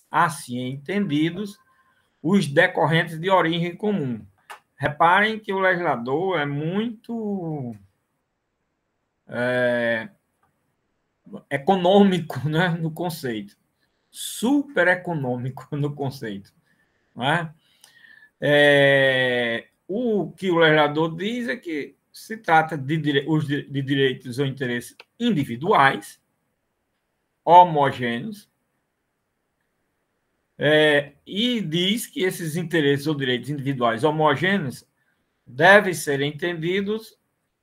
assim entendidos, os decorrentes de origem comum. Reparem que o legislador é muito econômico, né, no conceito, super econômico no conceito. Né? O que o legislador diz é que se trata de direitos ou interesses individuais, homogêneos, e diz que esses interesses ou direitos individuais homogêneos devem ser entendidos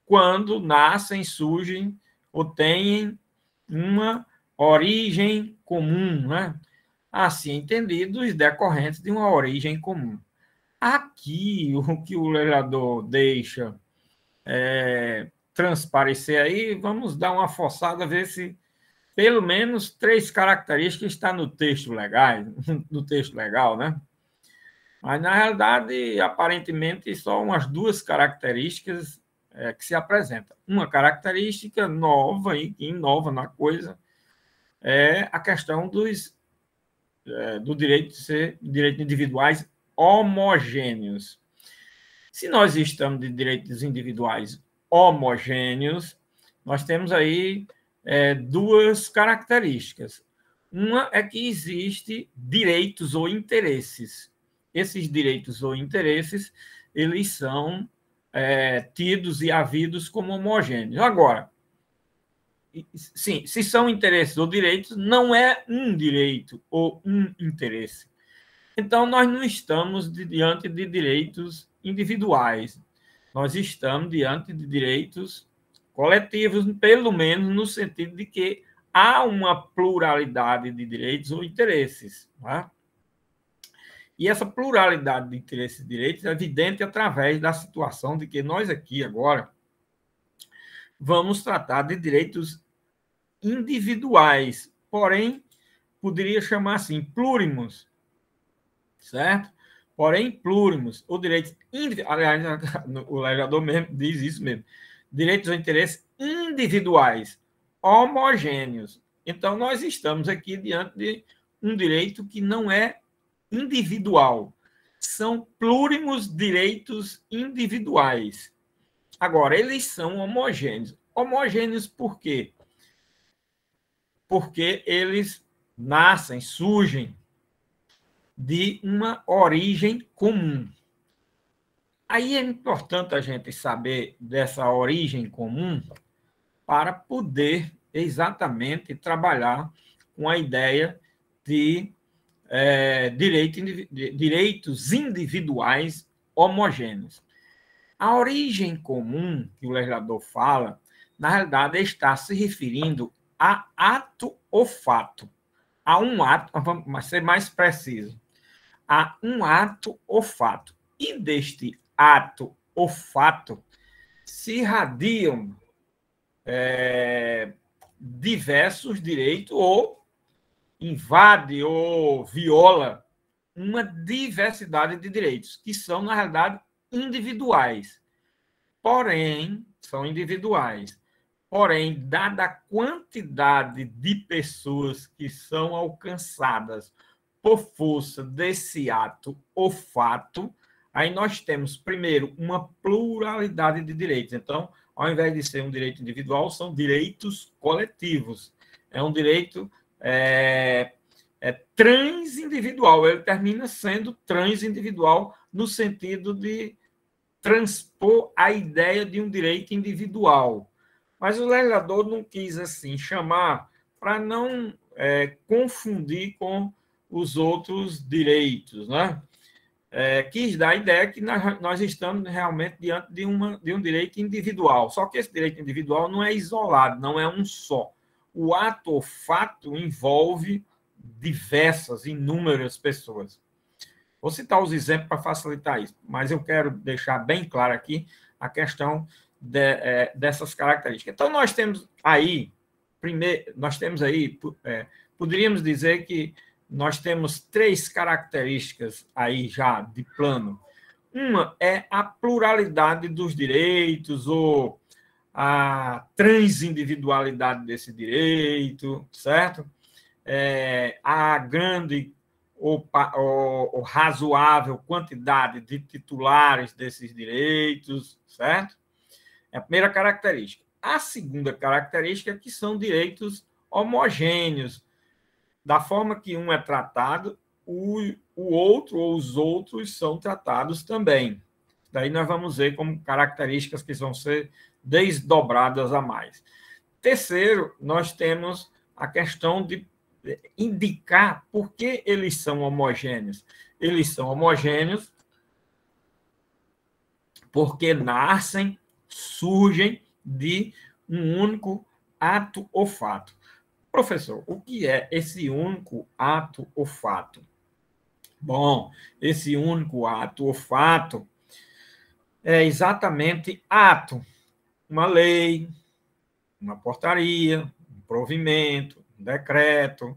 quando nascem, surgem ou têm uma origem comum, né? Assim entendidos, decorrentes de uma origem comum. Aqui, o que o legislador deixa transparecer aí, vamos dar uma forçada, ver se pelo menos 3 características estão no texto legal, né? Mas, na realidade, aparentemente, só umas 2 características que se apresentam. Uma característica nova e que inova na coisa é a questão do direito de ser direitos individuais homogêneos. Se nós estamos de direitos individuais homogêneos, nós temos aí 2 características. Uma é que existe direitos ou interesses. Esses direitos ou interesses, eles são tidos e havidos como homogêneos. Agora, sim, se são interesses ou direitos, não é um direito ou um interesse. Então, nós não estamos diante de direitos individuais, nós estamos diante de direitos coletivos, pelo menos no sentido de que há uma pluralidade de direitos ou interesses. Não é? E essa pluralidade de interesses e direitos é evidente através da situação de que nós aqui agora vamos tratar de direitos individuais, porém, poderia chamar assim, plúrimos, certo? Porém, plúrimos, ou direitos aliás, o legislador mesmo diz isso mesmo, direitos ou interesses individuais, homogêneos. Então, nós estamos aqui diante de um direito que não é individual, são plúrimos direitos individuais. Agora, eles são homogêneos. Homogêneos por quê? Porque eles nascem, surgem de uma origem comum. Aí é importante a gente saber dessa origem comum para poder exatamente trabalhar com a ideia de direitos individuais homogêneos. A origem comum que o legislador fala, na realidade, está se referindo a ato ou fato. A um ato, vamos ser mais preciso, a um ato ou fato. E deste ato ou fato se irradiam diversos direitos ou invade ou viola uma diversidade de direitos, que são, na realidade, individuais. Porém, são individuais. Porém, dada a quantidade de pessoas que são alcançadas por força desse ato ou fato, aí nós temos, primeiro, uma pluralidade de direitos. Então, ao invés de ser um direito individual, são direitos coletivos. É um direito transindividual. Ele termina sendo transindividual no sentido de transpor a ideia de um direito individual. Mas o legislador não quis assim chamar para não confundir com os outros direitos, né? Quis dar a ideia que nós estamos realmente diante de um direito individual. Só que esse direito individual não é isolado, não é um só. O ato ou fato envolve diversas, inúmeras pessoas. Vou citar os exemplos para facilitar isso, mas eu quero deixar bem claro aqui a questão dessas características. Então, nós temos aí, poderíamos dizer que nós temos 3 características aí já de plano. Uma é a pluralidade dos direitos ou a transindividualidade desse direito, certo? A grande ou razoável quantidade de titulares desses direitos, certo? É a primeira característica. A segunda característica é que são direitos homogêneos, da forma que um é tratado, o outro ou os outros são tratados também. Daí nós vamos ver como características que vão ser desdobradas a mais. Terceiro, nós temos a questão de indicar por que eles são homogêneos. Eles são homogêneos porque nascem, surgem de um único ato ou fato. Professor, o que é esse único ato ou fato? Bom, esse único ato ou fato é exatamente ato, uma lei, uma portaria, um provimento, um decreto.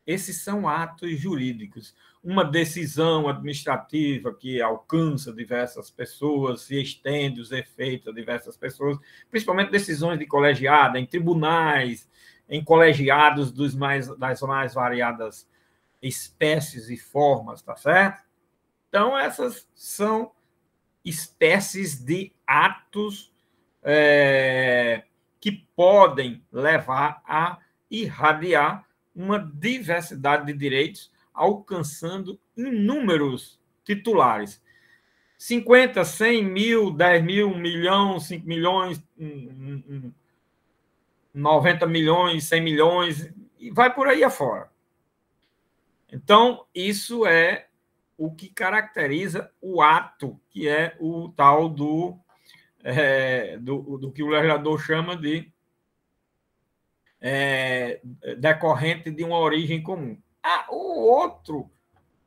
Esses são atos jurídicos. Uma decisão administrativa que alcança diversas pessoas, se estende os efeitos a diversas pessoas, principalmente decisões de colegiada, em tribunais, em colegiados das mais variadas espécies e formas, tá certo? Então, essas são espécies de atos que podem levar a irradiar uma diversidade de direitos, alcançando inúmeros titulares. 50, 100 mil, 10 mil, 1 milhão, 5 milhões, 90 milhões, 100 milhões, e vai por aí afora. Então, isso é o que caracteriza o ato, que é o tal do que o legislador chama de decorrente de uma origem comum.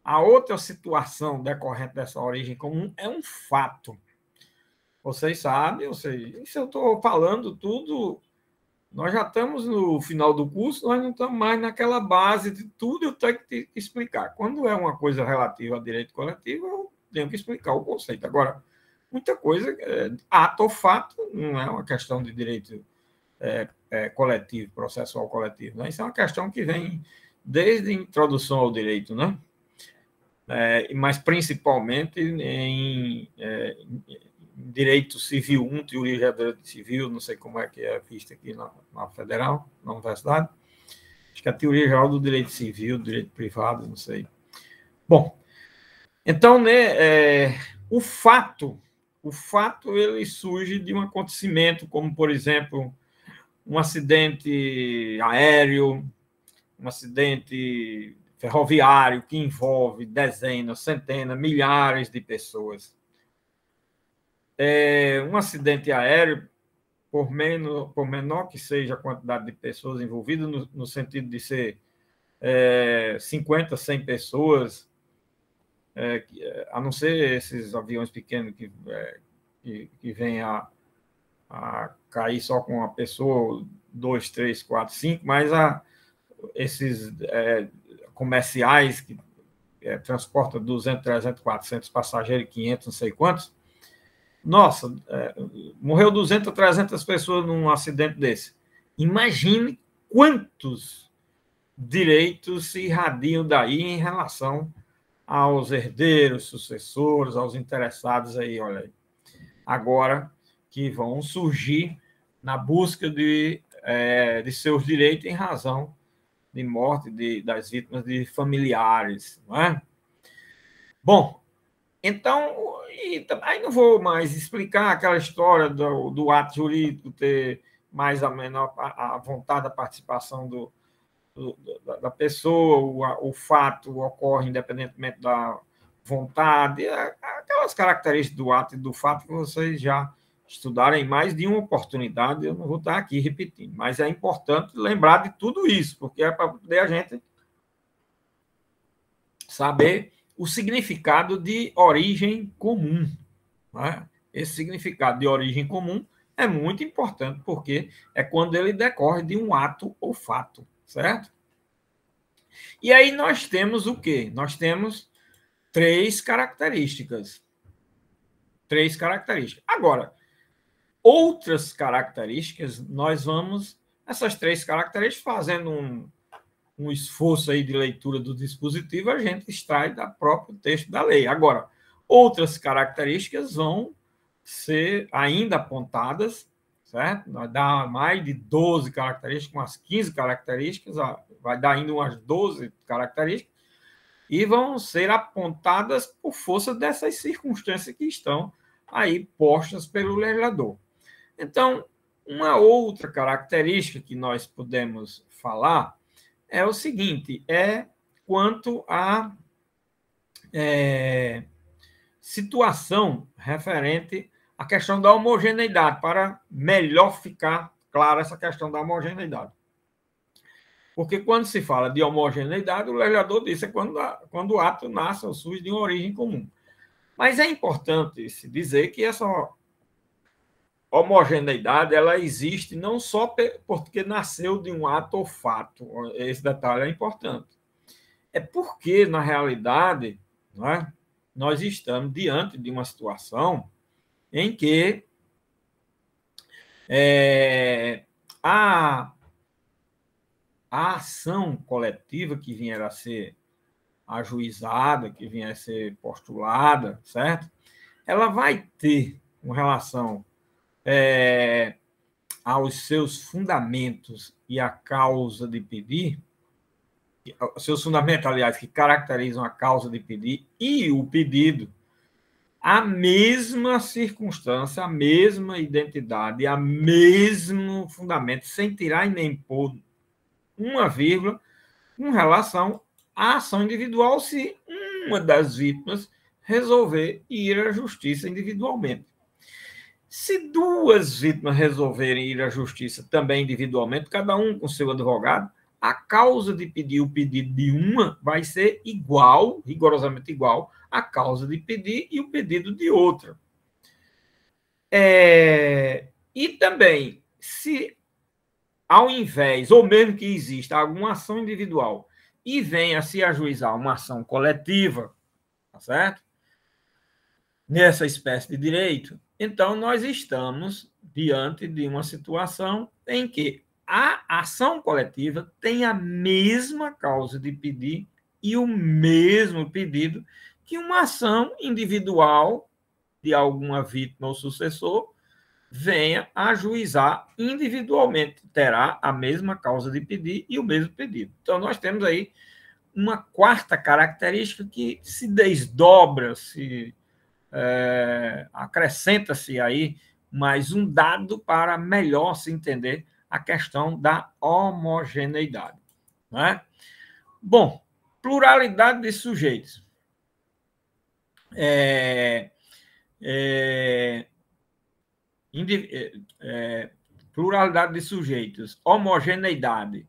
A outra situação decorrente dessa origem comum é um fato. Vocês sabem, isso eu estou falando tudo. Nós já estamos no final do curso, nós não estamos mais naquela base de tudo, eu tenho que explicar. Quando é uma coisa relativa a direito coletivo, eu tenho que explicar o conceito. Agora, muita coisa, ato ou fato, não é uma questão de direito coletivo, processual coletivo. Né? Isso é uma questão que vem desde a introdução ao direito, né? Mas principalmente em direito civil 1, teoria de direito civil, não sei como é que é vista aqui na Federal, na universidade. Acho que é a teoria geral do direito civil, do direito privado, não sei. Bom, então, né, o fato ele surge de um acontecimento, como, por exemplo, um acidente aéreo, um acidente ferroviário que envolve dezenas, centenas, milhares de pessoas. Um acidente aéreo, por menor que seja a quantidade de pessoas envolvidas, no sentido de ser 50, 100 pessoas, a não ser esses aviões pequenos que vêm a cair só com uma pessoa, 2, 3, 4, 5, mas esses comerciais que transportam 200, 300, 400 passageiros, 500, não sei quantos. Nossa, morreu 200, 300 pessoas num acidente desse. Imagine quantos direitos se irradiam daí em relação aos herdeiros, sucessores, aos interessados aí, olha aí. Agora que vão surgir na busca de seus direitos em razão de morte das vítimas de familiares, não é? Bom, então, aí não vou mais explicar aquela história do ato jurídico ter mais ou menos a vontade da participação da pessoa, o fato ocorre independentemente da vontade, aquelas características do ato e do fato que vocês já estudaram em mais de uma oportunidade, eu não vou estar aqui repetindo, mas é importante lembrar de tudo isso, porque é para poder a gente saber o significado de origem comum. Né? Esse significado de origem comum é muito importante, porque é quando ele decorre de um ato ou fato, certo? E aí nós temos o quê? Nós temos três características. Agora, outras características, nós vamos, essas três características, fazendo um esforço aí de leitura do dispositivo, a gente extrai do próprio texto da lei. Agora, outras características vão ser ainda apontadas, certo? Vai dar mais de 12 características, umas 15 características, vai dar ainda umas 12 características, e vão ser apontadas por força dessas circunstâncias que estão aí postas pelo legislador. Então, uma outra característica que nós podemos falar é o seguinte, quanto à situação referente à questão da homogeneidade, para melhor ficar clara essa questão da homogeneidade. Porque quando se fala de homogeneidade, o legislador diz quando o ato nasce ou surge de uma origem comum. Mas é importante se dizer que essa homogeneidade ela existe não só porque nasceu de um ato ou fato, esse detalhe é importante. É porque, na realidade, não é, nós estamos diante de uma situação em que a ação coletiva que vier a ser ajuizada, que vier a ser postulada, certo? Ela vai ter, com relação aos seus fundamentos e a causa de pedir, os seus fundamentos, aliás, que caracterizam a causa de pedir e o pedido, a mesma circunstância, a mesma identidade, a mesmo fundamento, sem tirar e nem pôr uma vírgula, com relação à ação individual, se uma das vítimas resolver ir à justiça individualmente. Se duas vítimas resolverem ir à justiça também individualmente, cada um com seu advogado, a causa de pedir o pedido de uma vai ser igual, rigorosamente igual, à causa de pedir e o pedido de outra. E também, se ao invés, ou mesmo que exista alguma ação individual e venha a se ajuizar uma ação coletiva, tá certo? Nessa espécie de direito, então nós estamos diante de uma situação em que a ação coletiva tem a mesma causa de pedir e o mesmo pedido que uma ação individual de alguma vítima ou sucessor venha a ajuizar individualmente. Terá a mesma causa de pedir e o mesmo pedido. Então, nós temos aí uma quarta característica que se desdobra, acrescenta-se aí mais um dado para melhor se entender a questão da homogeneidade. Não é? Bom, pluralidade de sujeitos. Pluralidade de sujeitos, homogeneidade,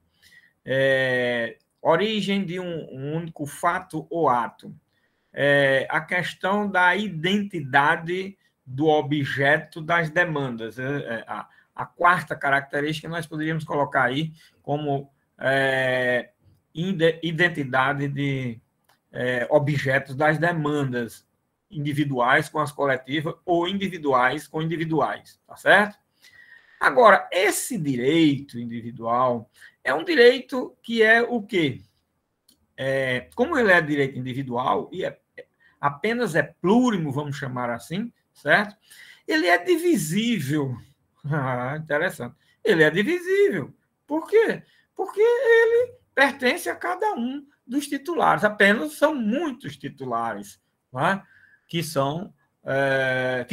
origem de um único fato ou ato, a questão da identidade do objeto das demandas. A quarta característica nós poderíamos colocar aí como identidade de objetos das demandas individuais com as coletivas ou individuais com individuais, tá certo? Agora, esse direito individual é um direito que é o quê? Como ele é direito individual e apenas é plurimo, vamos chamar assim, certo? Ele é divisível. Interessante. Ele é divisível. Por quê? Porque ele pertence a cada um dos titulares. Apenas são muitos titulares, não é? Que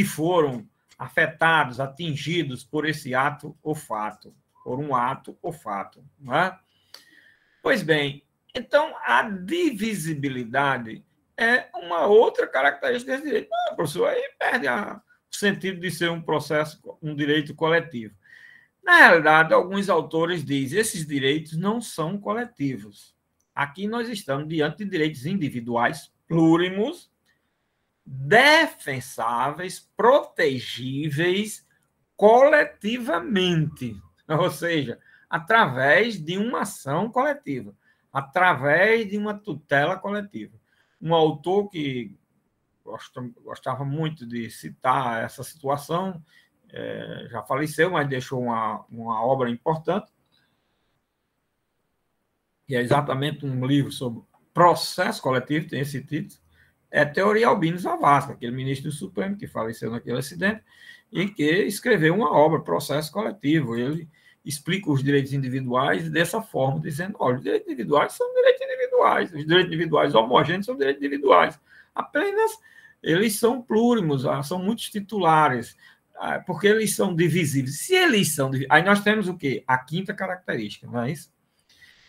foram afetados, atingidos por esse ato ou fato, por um ato ou fato. Não é? Pois bem, então a divisibilidade é uma outra característica desse direito. Professor, aí perde o sentido de ser um processo, um direito coletivo. Na realidade, alguns autores dizem que esses direitos não são coletivos. Aqui nós estamos diante de direitos individuais, plúrimos, defensáveis, protegíveis coletivamente, ou seja, através de uma ação coletiva, através de uma tutela coletiva. Um autor que gostava muito de citar essa situação, já faleceu, mas deixou uma obra importante, que é exatamente um livro sobre processo coletivo, tem esse título, é Teoria Albino Zavascki, aquele ministro do Supremo que faleceu naquele acidente, e que escreveu uma obra, Processo Coletivo. Ele explica os direitos individuais dessa forma, dizendo, olha, os direitos individuais são direitos individuais, os direitos individuais homogêneos são direitos individuais. Apenas eles são plúrimos, são muitos titulares, porque eles são divisíveis. Se eles são divisíveis, aí nós temos o quê? A quinta característica, não é isso?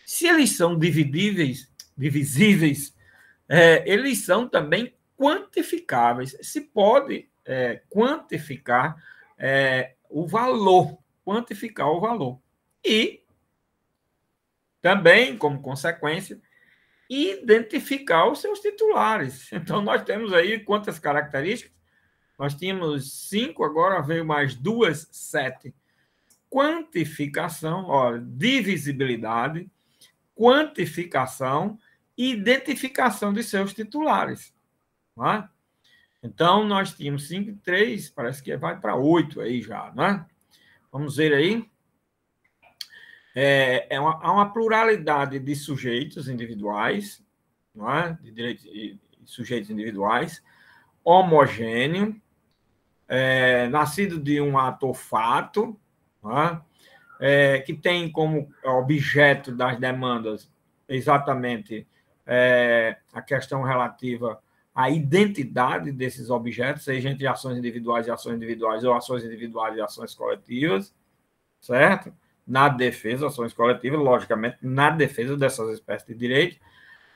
Se eles são divisíveis, eles são também quantificáveis. Se pode quantificar o valor, quantificar o valor. E também, como consequência, identificar os seus titulares. Então, nós temos aí quantas características? Nós tínhamos 5, agora veio mais 2, 7. Quantificação, olha, divisibilidade, quantificação e identificação de seus titulares. Não é? Então, nós tínhamos 5 e 3, parece que vai para 8 aí já, não é? Vamos ver aí. Há uma pluralidade de sujeitos individuais, não é? De direitos de sujeitos individuais, homogêneo, nascido de um ato-fato, não é? Que tem como objeto das demandas exatamente a questão relativa à identidade desses objetos, seja entre ações individuais e ações individuais, ou ações individuais e ações coletivas, certo? Na defesa, ações coletivas, logicamente, na defesa dessas espécies de direito.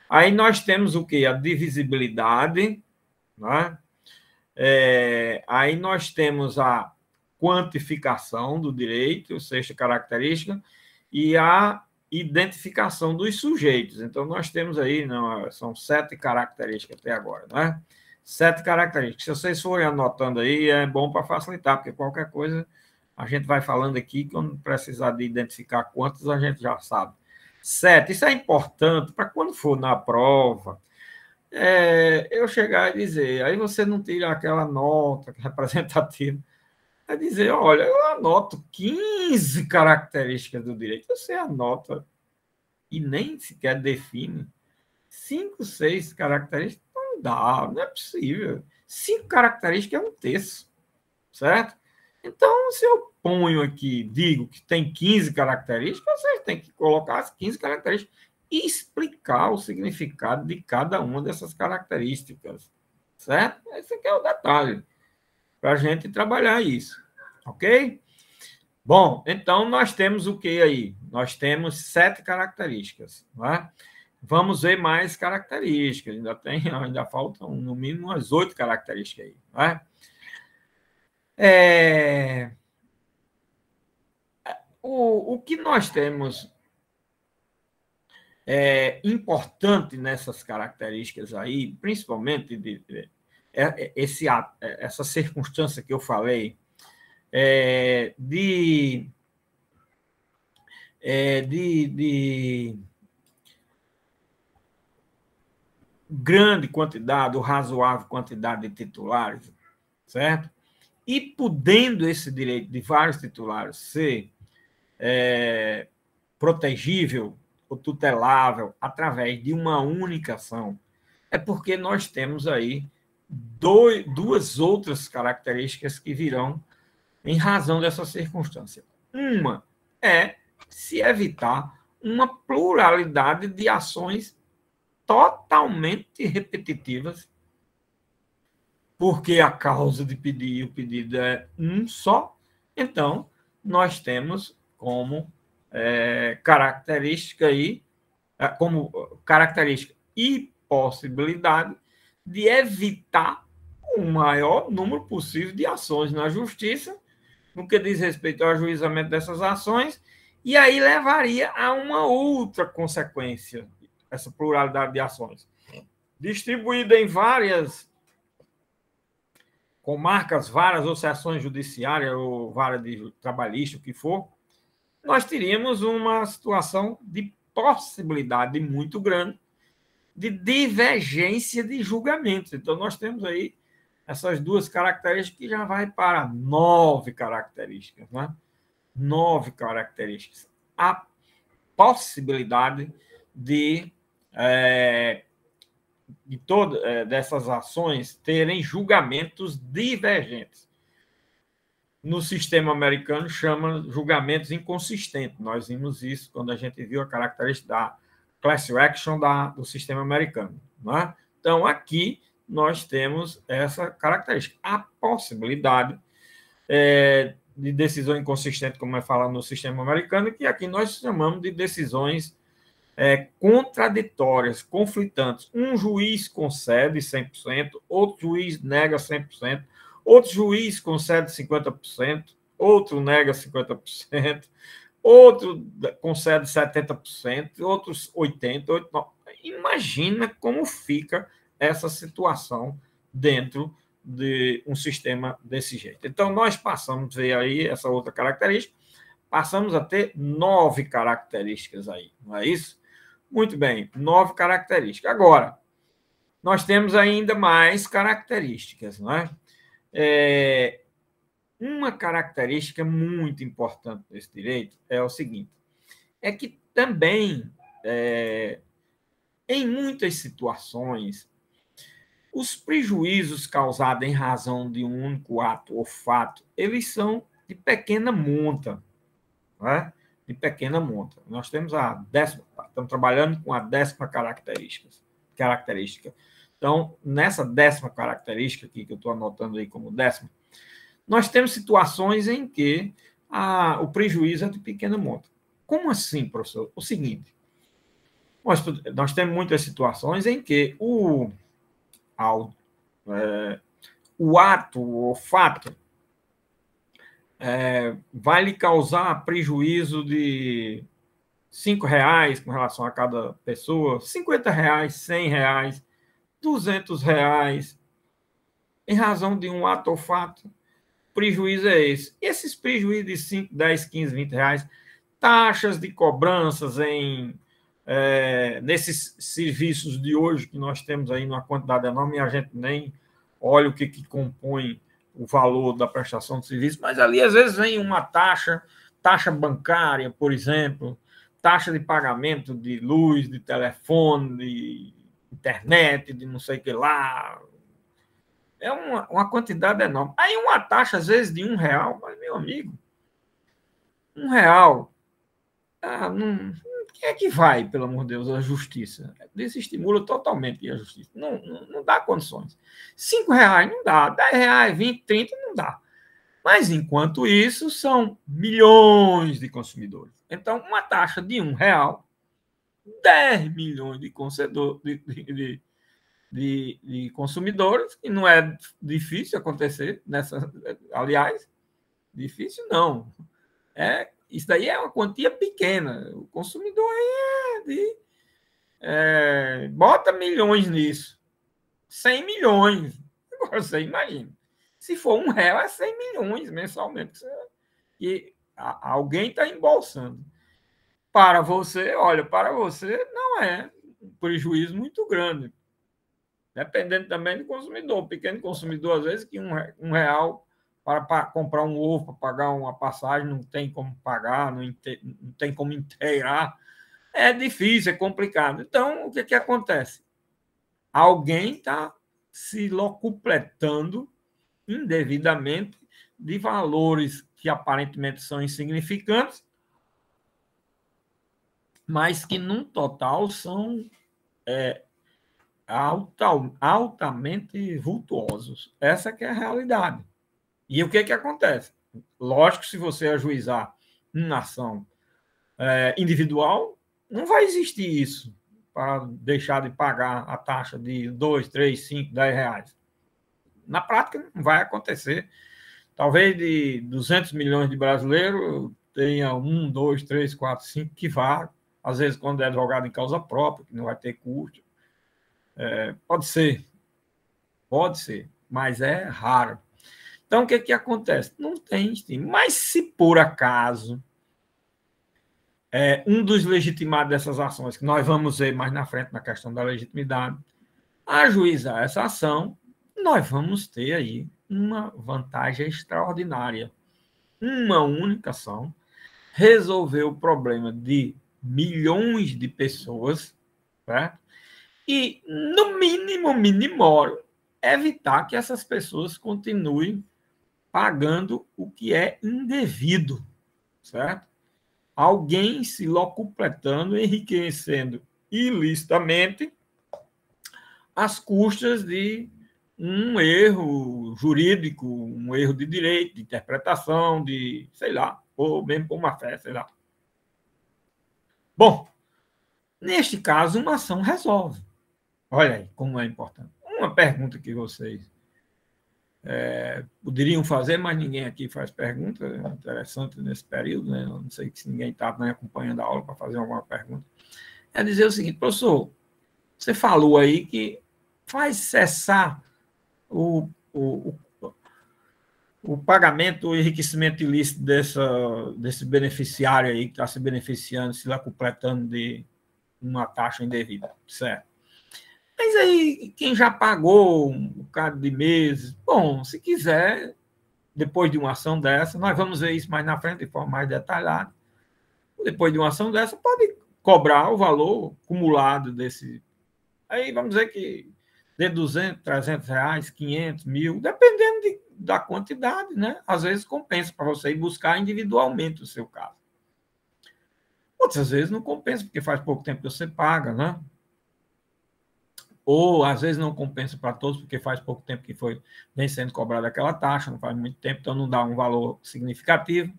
Aí nós temos o quê? A divisibilidade, né? Aí nós temos a quantificação do direito, sexta característica, e a identificação dos sujeitos. Então, nós temos aí, não, são 7 características até agora, né? 7 características. Se vocês forem anotando aí, é bom para facilitar, porque qualquer coisa a gente vai falando aqui, quando precisar de identificar quantas, a gente já sabe. 7, isso é importante para quando for na prova, eu chegar e dizer, aí você não tira aquela nota representativa, é dizer, olha, eu anoto 15 características do direito, você anota e nem sequer define 5, 6 características, não dá, não é possível. 5 características é um terço, certo? Então, se eu ponho aqui, digo que tem 15 características, vocês têm que colocar as 15 características e explicar o significado de cada uma dessas características, certo? Esse aqui é o detalhe, para a gente trabalhar isso, ok? Bom, então nós temos o que aí? Nós temos 7 características, não é? Vamos ver mais características, ainda faltam no mínimo umas 8 características aí, não é? O que nós temos importante nessas características aí, principalmente essa circunstância que eu falei, de grande quantidade, ou razoável quantidade de titulares, certo? E podendo esse direito de vários titulares ser protegível ou tutelável através de uma única ação, é porque nós temos aí duas outras características que virão em razão dessa circunstância. Uma é se evitar uma pluralidade de ações totalmente repetitivas, porque a causa de pedir, o pedido é um só, então nós temos como característica aí, como característica e possibilidade de evitar o maior número possível de ações na justiça, no que diz respeito ao ajuizamento dessas ações, e aí levaria a uma outra consequência, essa pluralidade de ações. Distribuída em várias comarcas, varas ou seções judiciárias, ou vara de trabalhista, o que for, nós teríamos uma situação de possibilidade muito grande de divergência de julgamentos. Então, nós temos aí essas duas características que já vai para 9 características, né? 9 características. A possibilidade de todas dessas ações terem julgamentos divergentes. No sistema americano, chama julgamentos inconsistentes. Nós vimos isso quando a gente viu a característica da class action do sistema americano. Não é? Então, aqui nós temos essa característica. A possibilidade de decisão inconsistente, como é falado no sistema americano, que aqui nós chamamos de decisões contraditórias, conflitantes. Um juiz concede 100%, outro juiz nega 100%, outro juiz concede 50%, outro nega 50%, outro concede 70%, outros 80%, 89%. Imagina como fica essa situação dentro de um sistema desse jeito. Então, nós passamos a ver aí essa outra característica, passamos a ter 9 características aí, não é isso? Muito bem, 9 características. Agora, nós temos ainda mais características, não é? Uma característica muito importante desse direito é o seguinte, é que também, em muitas situações, os prejuízos causados em razão de um único ato ou fato, eles são de pequena monta, não é? De pequena monta. Nós temos estamos trabalhando com a 10ª característica. Então, nessa 10ª característica aqui, que eu estou anotando aí como 10ª, nós temos situações em que o prejuízo é de pequena monta. Como assim, professor? O seguinte, nós temos muitas situações em que o ato, o fato, vai lhe causar prejuízo de R$5 com relação a cada pessoa, R$50, R$100, R$200, em razão de um ato ou fato, prejuízo é esse. E esses prejuízos de 5, 10, 15, R$20, taxas de cobranças nesses serviços de hoje que nós temos aí numa quantidade enorme, e a gente nem olha o que compõe o valor da prestação de serviço, mas ali às vezes vem uma taxa bancária, por exemplo, taxa de pagamento de luz, de telefone, de internet, de não sei o que lá. É uma quantidade enorme. Aí uma taxa, às vezes, de R$1, mas, meu amigo, R$1, quem é que vai, pelo amor de Deus, a justiça? Desestimula totalmente a justiça. Não dá condições. R$5 não dá, R$10, 20, 30 não dá. Mas, enquanto isso, são milhões de consumidores. Então, uma taxa de R$1, 10 milhões de consumidores, e não é difícil acontecer aliás, difícil não. Isso daí é uma quantia pequena. O consumidor aí bota milhões nisso. 100 milhões. Agora você imagina. Se for R$1, é 100 milhões mensalmente. E alguém está embolsando. Para você não é um prejuízo muito grande. Dependendo também do consumidor. O pequeno consumidor, às vezes, que R$1 para comprar um ovo, para pagar uma passagem, não tem como pagar, não tem como inteirar. É difícil, é complicado. Então, o que acontece? Alguém está se locupletando indevidamente de valores que aparentemente são insignificantes, mas que, num total, são altamente vultuosos. Essa que é a realidade. E o que acontece? Lógico, se você ajuizar uma ação individual, não vai existir isso para deixar de pagar a taxa de R$2, R$3, R$5, R$10. Na prática, não vai acontecer. Talvez de 200 milhões de brasileiros, tenha 1, 2, 3, 4, 5 que vá, às vezes quando é advogado em causa própria, que não vai ter custo. Pode ser, mas é raro. Então, o que acontece? Não tem estímulo. Mas se por acaso um dos legitimados dessas ações, que nós vamos ver mais na frente na questão da legitimidade, ajuizar essa ação, nós vamos ter aí uma vantagem extraordinária. Uma única ação resolveu o problema de milhões de pessoas, certo? E, no mínimo, minimoro, evitar que essas pessoas continuem pagando o que é indevido, certo? Alguém se locupletando, enriquecendo ilicitamente às custas de um erro jurídico, um erro de direito, de interpretação, de, sei lá, ou mesmo por má fé, sei lá. Bom, neste caso, uma ação resolve. Olha aí como é importante. Uma pergunta que vocês poderiam fazer, mas ninguém aqui faz pergunta, é interessante nesse período, né? Eu não sei se ninguém está acompanhando a aula para fazer alguma pergunta. É dizer o seguinte, professor, você falou aí que faz cessar o pagamento, o enriquecimento ilícito desse beneficiário aí que está se beneficiando, se lá completando de uma taxa indevida, certo? Mas aí, quem já pagou um bocado de meses, bom, se quiser, depois de uma ação dessa, nós vamos ver isso mais na frente, de forma mais detalhada, depois de uma ação dessa, pode cobrar o valor acumulado desse. Aí vamos dizer que de 200, 300 reais, 500, 1.000, dependendo da quantidade, né? Às vezes compensa para você ir buscar individualmente o seu caso. Outras vezes não compensa, porque faz pouco tempo que você paga, né? Ou às vezes não compensa para todos, porque faz pouco tempo que vem sendo cobrada aquela taxa, não faz muito tempo, então não dá um valor significativo.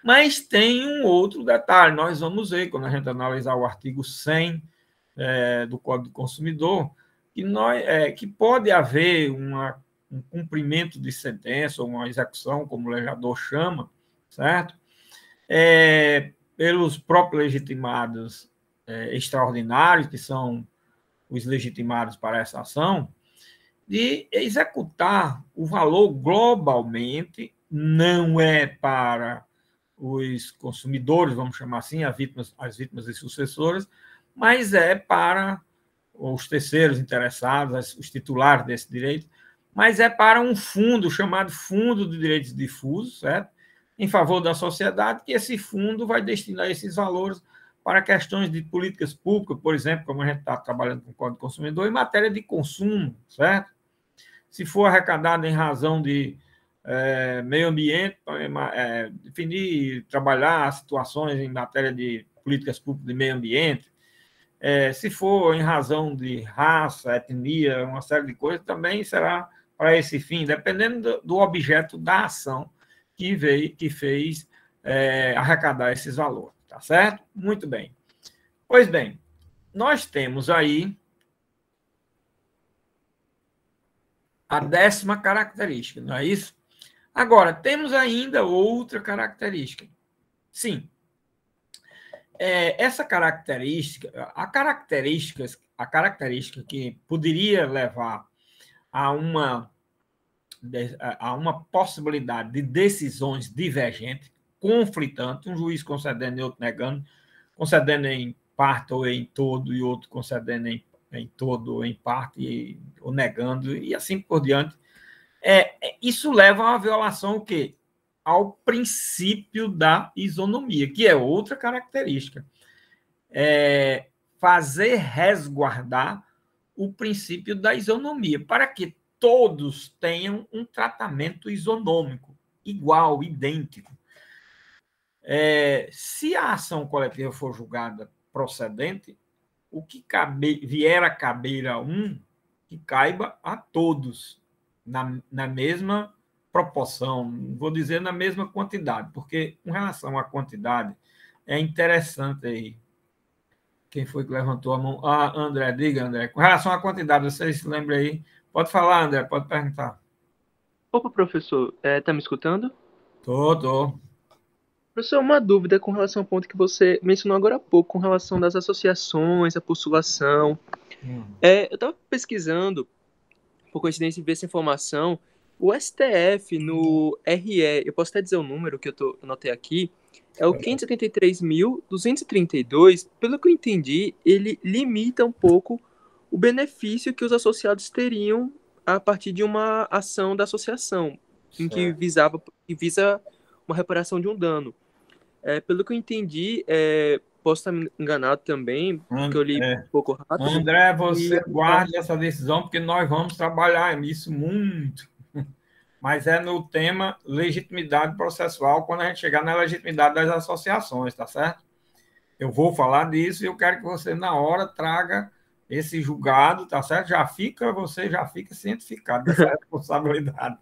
Mas tem um outro detalhe, nós vamos ver, quando a gente analisar o artigo 100 do Código do Consumidor, que pode haver um cumprimento de sentença, ou uma execução, como o legislador chama, certo? Pelos próprios legitimados extraordinários, que são os legitimados para essa ação, de executar o valor globalmente, não é para os consumidores, vamos chamar assim, as vítimas e sucessoras, mas é para os terceiros interessados, os titulares desse direito, mas é para um fundo chamado Fundo de Direitos Difusos, certo? Em favor da sociedade, que esse fundo vai destinar esses valores para questões de políticas públicas, por exemplo, como a gente está trabalhando com o Código do Consumidor, em matéria de consumo, certo? Se for arrecadado em razão de meio ambiente, definir, trabalhar situações em matéria de políticas públicas de meio ambiente, se for em razão de raça, etnia, uma série de coisas, também será para esse fim, dependendo do objeto da ação que fez arrecadar esses valores, tá certo? Muito bem. Pois bem, nós temos aí a 10ª característica, não é isso? Agora, temos ainda outra característica. Sim, essa característica, a característica que poderia levar a uma possibilidade de decisões divergentes, conflitantes, um juiz concedendo e outro negando, concedendo em parte ou em todo, e outro concedendo em todo ou em parte, ou negando, e assim por diante. Isso leva a uma violação o quê? Ao princípio da isonomia, que é outra característica. Fazer resguardar o princípio da isonomia, para que todos tenham um tratamento isonômico, igual, idêntico. Se a ação coletiva for julgada procedente, o que vier a caber a um, que caiba a todos, na mesma proporção, vou dizer na mesma quantidade, porque com relação à quantidade, é interessante aí. Quem foi que levantou a mão? André, diga, André. Com relação à quantidade, vocês se lembram aí? Pode falar, André, pode perguntar. Opa, professor, tá me escutando? Tô. Professor, uma dúvida com relação ao ponto que você mencionou agora há pouco, com relação das associações, a postulação. Eu estava pesquisando, por coincidência, ver essa informação. O STF no RE, eu posso até dizer o número que eu anotei aqui, é o 573.232. Pelo que eu entendi, ele limita um pouco o benefício que os associados teriam a partir de uma ação da associação, em que visa uma reparação de um dano. Pelo que eu entendi, posso estar enganado também, porque eu li um pouco rápido. André, você guarde essa decisão, porque nós vamos trabalhar nisso muito. Mas é no tema legitimidade processual, quando a gente chegar na legitimidade das associações, tá certo? Eu vou falar disso e eu quero que você, na hora, traga esse julgado, tá certo? Você já fica cientificado dessa responsabilidade.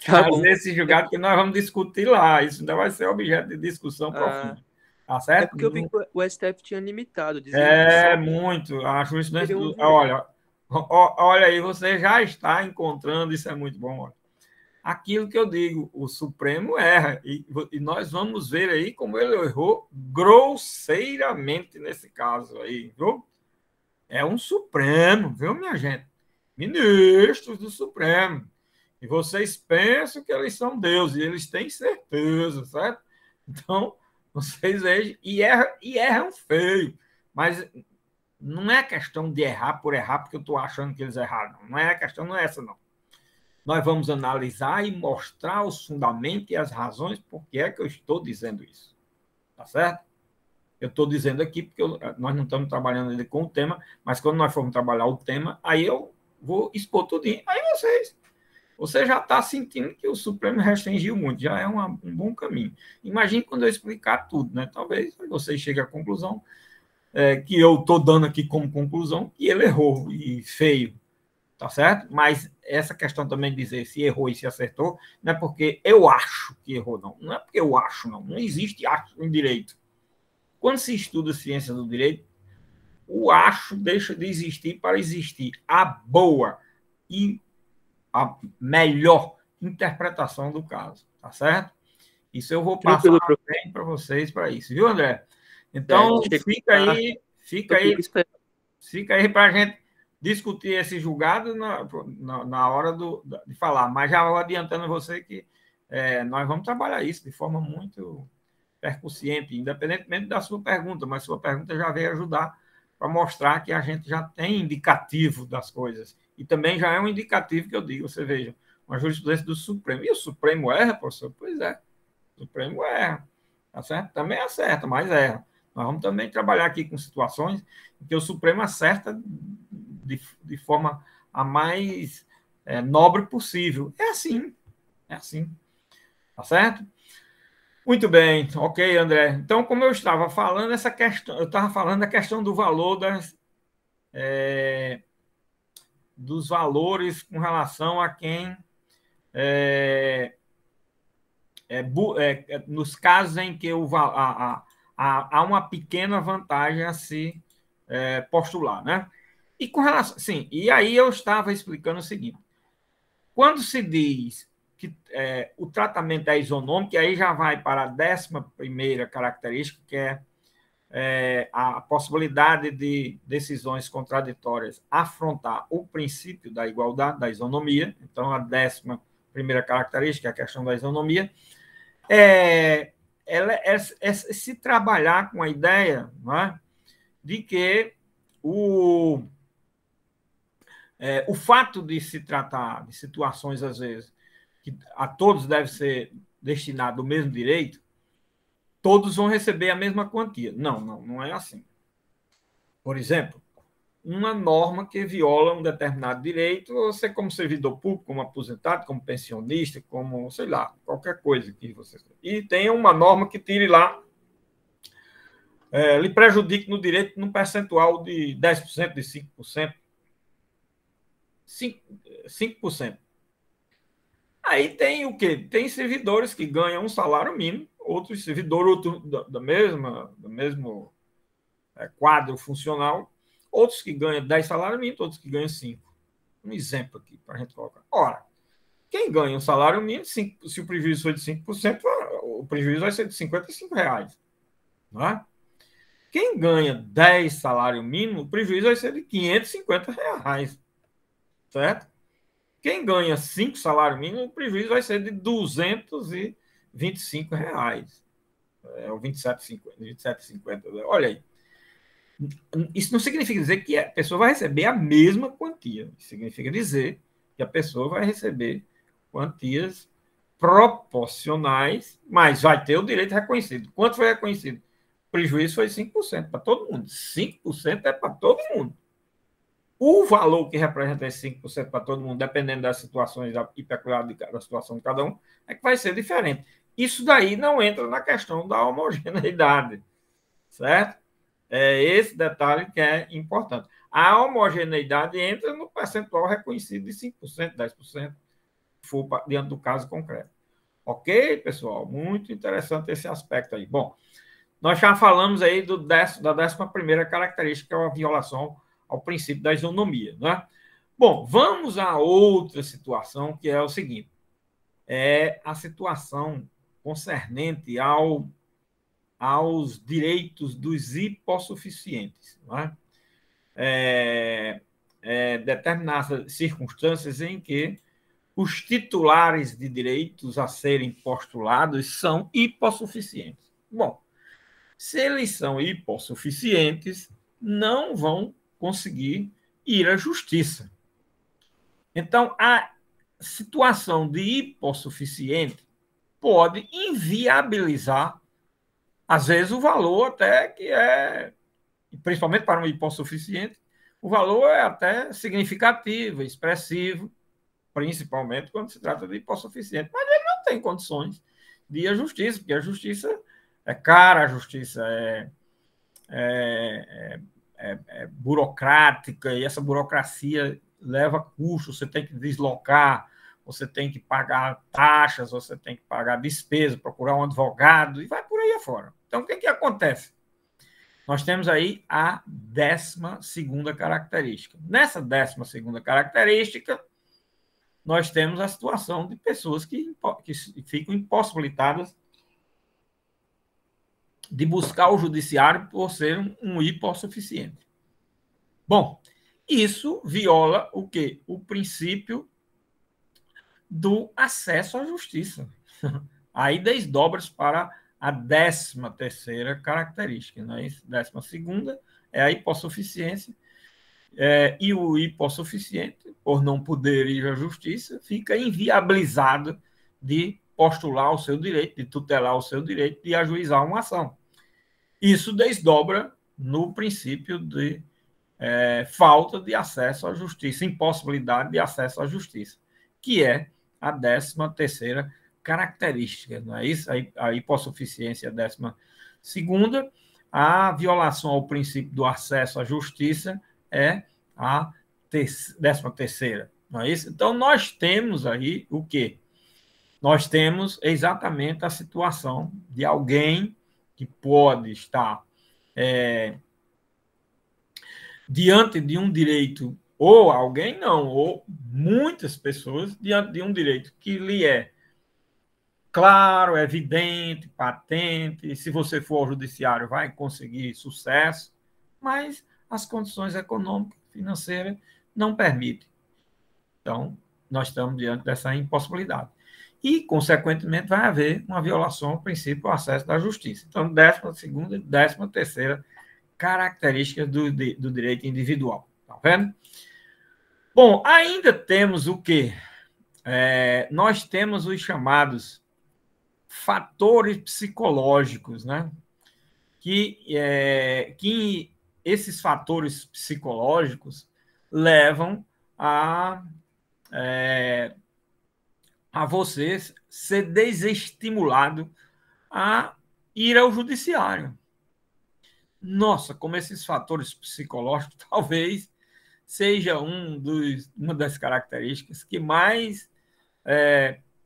Trazer esse julgado que nós vamos discutir lá. Isso ainda vai ser objeto de discussão profunda. Tá certo? É porque eu vi que o STF tinha limitado, dizendo que muito. A jurisprudência olha aí, você já está encontrando, isso é muito bom. Olha. Aquilo que eu digo, o Supremo erra, e nós vamos ver aí como ele errou grosseiramente nesse caso aí, viu? É um Supremo, viu, minha gente? Ministros do Supremo. E vocês pensam que eles são deuses, e eles têm certeza, certo? Então, vocês vejam, e erram feio. Mas não é questão de errar, porque eu estou achando que eles erraram. Não é a questão, não é essa, não. Nós vamos analisar e mostrar os fundamentos e as razões por que é que eu estou dizendo isso. Tá certo? Eu estou dizendo aqui porque nós não estamos trabalhando com o tema, mas quando nós formos trabalhar o tema, aí eu vou expor tudinho. Aí você já está sentindo que o Supremo restringiu muito, já é um bom caminho. Imagine quando eu explicar tudo, né? Talvez você chegue à conclusão que eu estou dando aqui como conclusão que ele errou e feio. Tá certo? Mas essa questão também de dizer se errou e se acertou, não é porque eu acho que errou, não. Não é porque eu acho, não. Não existe acho em direito. Quando se estuda ciência do direito, o acho deixa de existir para existir a boa e a melhor interpretação do caso. Tá certo? Isso eu vou passar bem para vocês para isso, viu, André? Então, fica aí para a gente discutir esse julgado na hora de falar, mas já vou adiantando você que nós vamos trabalhar isso de forma muito percussiente, independentemente da sua pergunta, mas sua pergunta já veio ajudar para mostrar que a gente já tem indicativo das coisas, e também já é um indicativo que eu digo, você veja, uma jurisprudência do Supremo, e o Supremo erra, professor? Pois é, o Supremo erra, tá certo? Também acerta, mas erra. Nós vamos também trabalhar aqui com situações em que o Supremo acerta de forma a mais nobre possível. É assim. Tá certo? Muito bem, ok, André. Então, como eu estava falando, eu estava falando da questão do valor dos valores com relação a quem nos casos em que há uma pequena vantagem a se postular, né? E com relação, sim, e aí eu estava explicando o seguinte: quando se diz que o tratamento é isonômico, e aí já vai para a 11ª característica, que é a possibilidade de decisões contraditórias afrontar o princípio da igualdade, da isonomia. Então, a 11ª característica, a questão da isonomia, se trabalhar com a ideia, não é, de que o fato de se tratar de situações, às vezes, que a todos deve ser destinado o mesmo direito, todos vão receber a mesma quantia. Não é assim. Por exemplo, uma norma que viola um determinado direito, você, como servidor público, como aposentado, como pensionista, como, sei lá, qualquer coisa que você... E tem uma norma que tire lá, lhe prejudique no direito num percentual de 10%, de 5%. 5%. Aí tem o quê? Tem servidores que ganham um salário mínimo, outros servidores do mesmo quadro funcional, outros que ganham 10 salários mínimos, outros que ganham 5. Um exemplo aqui para a gente colocar. Ora, quem ganha um salário mínimo, se o prejuízo for de 5%, o prejuízo vai ser de R$55. Não é? Quem ganha 10 salários mínimos, o prejuízo vai ser de R$550. Certo? Quem ganha 5 salários mínimos, o prejuízo vai ser de R$225. Ou 27,50. Olha aí. Isso não significa dizer que a pessoa vai receber a mesma quantia. Isso significa dizer que a pessoa vai receber quantias proporcionais, mas vai ter o direito reconhecido. Quanto foi reconhecido? prejuízo foi 5% para todo mundo. 5% é para todo mundo. O valor que representa esse 5% para todo mundo, dependendo das situações e peculiaridade da situação de cada um, é que vai ser diferente. Isso daí não entra na questão da homogeneidade, certo? É esse detalhe que é importante. A homogeneidade entra no percentual reconhecido de 5%, 10%, se for diante do caso concreto. Ok, pessoal? Muito interessante esse aspecto aí. Bom, nós já falamos aí da 11ª característica, que é a violação ao princípio da isonomia, né? Bom, vamos a outra situação, que é o seguinte, é a situação concernente aos direitos dos hipossuficientes, né? Determinadas circunstâncias em que os titulares de direitos a serem postulados são hipossuficientes. Bom, se eles são hipossuficientes, não vão conseguir ir à justiça. Então, a situação de hipossuficiente pode inviabilizar, às vezes, o valor até que é, principalmente para um hipossuficiente, o valor é até significativo, expressivo, principalmente quando se trata de hipossuficiente. Mas ele não tem condições de ir à justiça, porque a justiça é cara, a justiça é burocrática, e essa burocracia leva custos, você tem que deslocar, você tem que pagar taxas, você tem que pagar despesa, procurar um advogado, e vai por aí afora. Então, o que acontece? Nós temos aí a 12ª característica. Nessa 12ª característica, nós temos a situação de pessoas que ficam impossibilitadas de buscar o judiciário por ser um hipossuficiente. Bom, isso viola o quê? O princípio do acesso à justiça. Aí desdobra-se para a 13ª característica, não é isso? 12ª é a hipossuficiência, e o hipossuficiente, por não poder ir à justiça, fica inviabilizado de postular o seu direito, de tutelar o seu direito, de ajuizar uma ação. Isso desdobra no princípio de falta de acesso à justiça, impossibilidade de acesso à justiça, que é a 13ª característica, não é isso? A hipossuficiência é a 12ª, a violação ao princípio do acesso à justiça é a 13ª, não é isso? Então, nós temos aí o quê? Nós temos exatamente a situação de alguém que pode estar diante de um direito, ou alguém não, ou muitas pessoas diante de um direito que lhe é claro, evidente, patente, se você for ao judiciário vai conseguir sucesso, mas as condições econômicas, financeiras não permitem. Então, nós estamos diante dessa impossibilidade. E, consequentemente, vai haver uma violação ao princípio do acesso à justiça. Então, 12ª e 13ª características do direito individual. Tá vendo? Bom, ainda temos o quê? Nós temos os chamados fatores psicológicos, né? Que esses fatores psicológicos levam a você ser desestimulado a ir ao judiciário. Nossa, como esses fatores psicológicos talvez seja uma das características que mais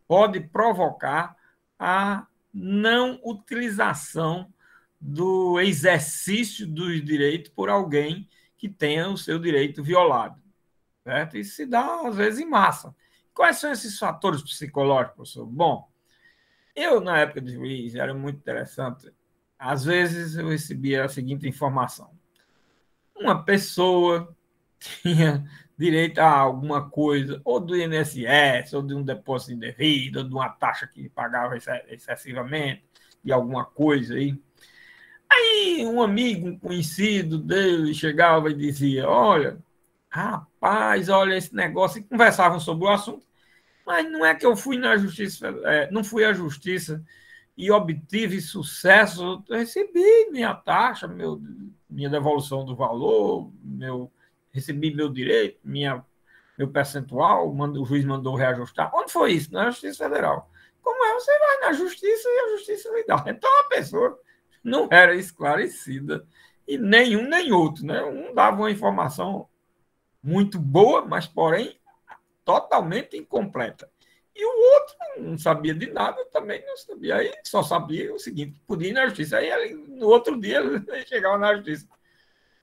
pode provocar a não utilização do exercício dos direitos por alguém que tenha o seu direito violado. Certo? Isso se dá, às vezes, em massa. Quais são esses fatores psicológicos, professor? Bom, eu, na época de juiz, era muito interessante. Às vezes, eu recebia a seguinte informação. Uma pessoa tinha direito a alguma coisa, ou do INSS, ou de um depósito indevido, ou de uma taxa que pagava excessivamente, de alguma coisa aí. Aí um amigo, um conhecido dele, chegava e dizia, olha, rapaz, olha esse negócio, e conversavam sobre o assunto, mas não é que eu fui na justiça, não fui à justiça e obtive sucesso, eu recebi minha taxa, minha devolução do valor, recebi meu direito, meu percentual, o juiz mandou reajustar. Onde foi isso? Na Justiça Federal. Como é? Você vai na Justiça e a Justiça lhe dá. Então, a pessoa não era esclarecida, e nenhum nem outro. Né? Um dava uma informação muito boa, mas, porém, totalmente incompleta. E o outro não sabia de nada, também não sabia. Aí só sabia o seguinte, podia ir na Justiça. Aí, no outro dia, ele chegava na Justiça.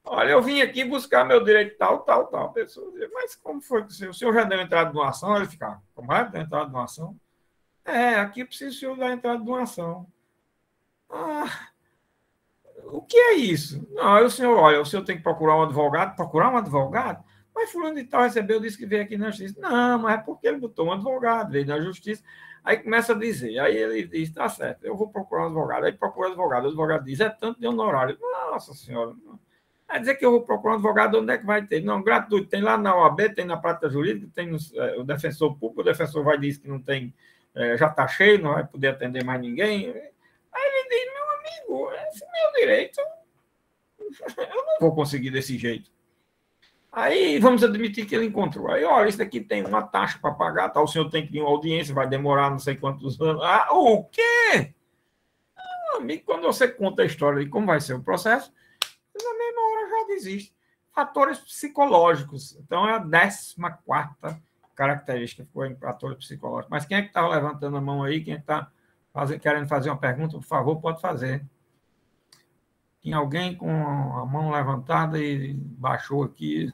Olha, eu vim aqui buscar meu direito tal, tal, tal. A pessoa dizia, mas como foi que o senhor já deu entrada de uma ação? Ele ficava, como é? Deu entrada de uma ação? Aqui precisa o senhor dar entrada de uma ação. Ah, o que é isso? Não, aí o senhor, olha, o senhor tem que procurar um advogado. Procurar um advogado? Mas fulano de tal recebeu, disse que veio aqui na Justiça. Não, mas é porque ele botou um advogado, veio na Justiça. Aí começa a dizer, aí ele diz, tá certo, eu vou procurar um advogado. Aí procura o advogado diz, é tanto de honorário. Nossa senhora, não. Vai dizer que eu vou procurar um advogado, onde é que vai ter? Não, gratuito, tem lá na OAB, tem na prática jurídica, tem o defensor público, o defensor vai dizer que não tem, já está cheio, não vai poder atender mais ninguém. Aí ele diz, meu amigo, esse é meu direito, eu não vou conseguir desse jeito. Aí vamos admitir que ele encontrou. Aí, olha, isso daqui tem uma taxa para pagar, tá? O senhor tem que ir uma audiência, vai demorar não sei quantos anos. Ah, o quê? Amigo, quando você conta a história de como vai ser o processo, na mesma hora já desiste. Fatores psicológicos. Então, é a 14ª característica, ficou em fatores psicológicos. Mas quem é que está levantando a mão aí? Quem é que está querendo fazer uma pergunta, por favor, pode fazer. Tem alguém com a mão levantada e baixou aqui.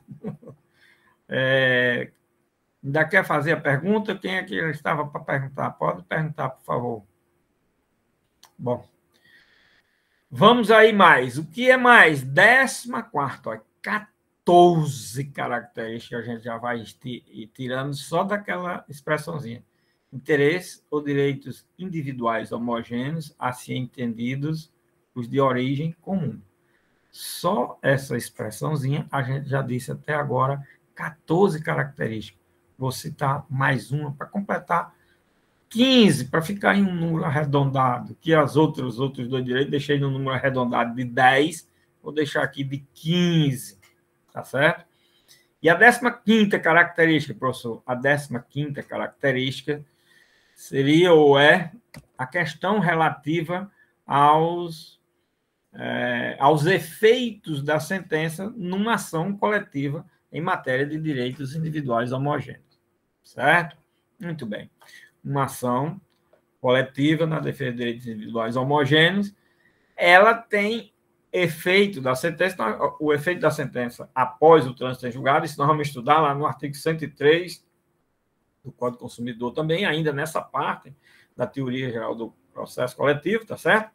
Ainda quer fazer a pergunta? Quem é que estava para perguntar? Pode perguntar, por favor. Bom. Vamos aí mais. O que é mais? 14ª. 14 características a gente já vai tirando só daquela expressãozinha. Interesse ou direitos individuais homogêneos, assim entendidos, os de origem comum. Só essa expressãozinha a gente já disse até agora 14 características. Vou citar mais uma para completar 15, para ficar em um número arredondado, que os outros dois direitos deixei no número arredondado de 10, vou deixar aqui de 15, tá certo? E a 15ª característica, professor, a 15ª característica seria ou é a questão relativa aos efeitos da sentença numa ação coletiva em matéria de direitos individuais homogêneos, certo? Muito bem. Uma ação coletiva na defesa de direitos individuais homogêneos, ela tem efeito da sentença, o efeito da sentença após o trânsito em julgado, isso nós vamos estudar lá no artigo 103 do Código do Consumidor também, ainda nessa parte da teoria geral do processo coletivo, tá certo?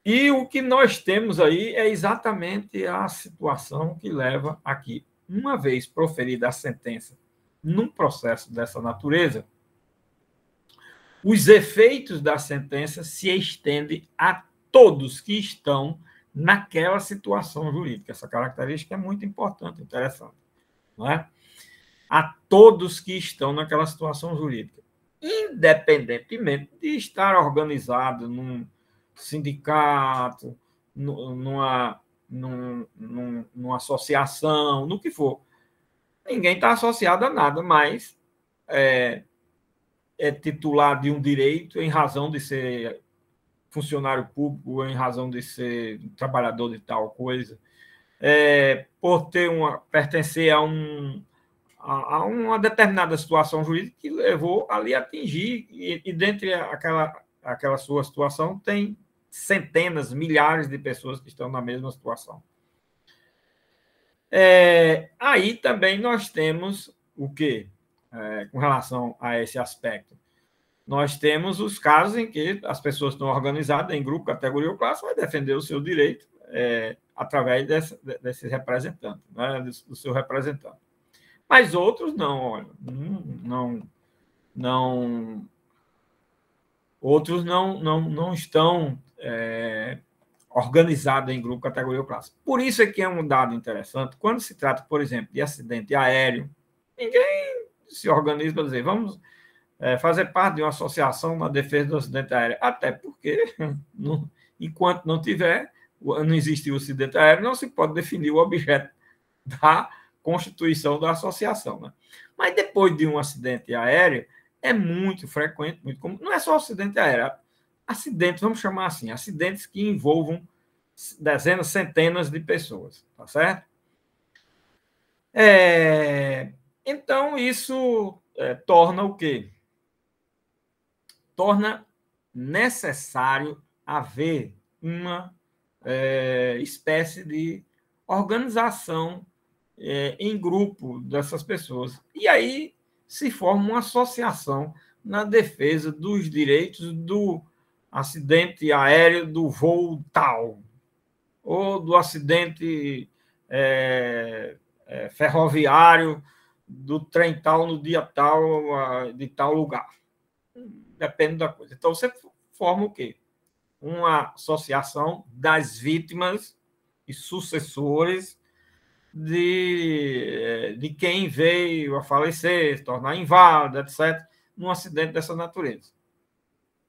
E o que nós temos aí é exatamente a situação que leva aqui, uma vez proferida a sentença num processo dessa natureza, os efeitos da sentença se estendem a todos que estão naquela situação jurídica. Essa característica é muito importante, interessante. Não é? A todos que estão naquela situação jurídica, independentemente de estar organizado num sindicato, numa associação, no que for. Ninguém está associado a nada, mas é titular de um direito em razão de ser funcionário público, em razão de ser trabalhador de tal coisa, por pertencer a uma determinada situação jurídica que levou ali a atingir, e dentre aquela sua situação tem centenas, milhares de pessoas que estão na mesma situação. Aí também nós temos o quê? Com relação a esse aspecto. Nós temos os casos em que as pessoas estão organizadas em grupo, categoria ou classe, vai defender o seu direito através desse representante, né, do seu representante. Mas outros não, olha, outros não estão organizados em grupo, categoria ou classe. Por isso é que é um dado interessante, quando se trata, por exemplo, de acidente aéreo, ninguém se organiza para dizer, vamos fazer parte de uma associação na defesa do acidente aéreo. Até porque, enquanto não existe o acidente aéreo, não se pode definir o objeto da constituição da associação. Né? Mas depois de um acidente aéreo, é muito frequente, muito comum, não é só acidente aéreo, acidentes, vamos chamar assim, acidentes que envolvam dezenas, centenas de pessoas, tá certo? Então, isso torna o quê? Torna necessário haver uma espécie de organização em grupo dessas pessoas. E aí se forma uma associação na defesa dos direitos do acidente aéreo do voo tal, ou do acidente ferroviário do trem tal no dia tal, de tal lugar. Depende da coisa. Então, você forma o quê? Uma associação das vítimas e sucessores de quem veio a falecer, se tornar inválido, etc., num acidente dessa natureza.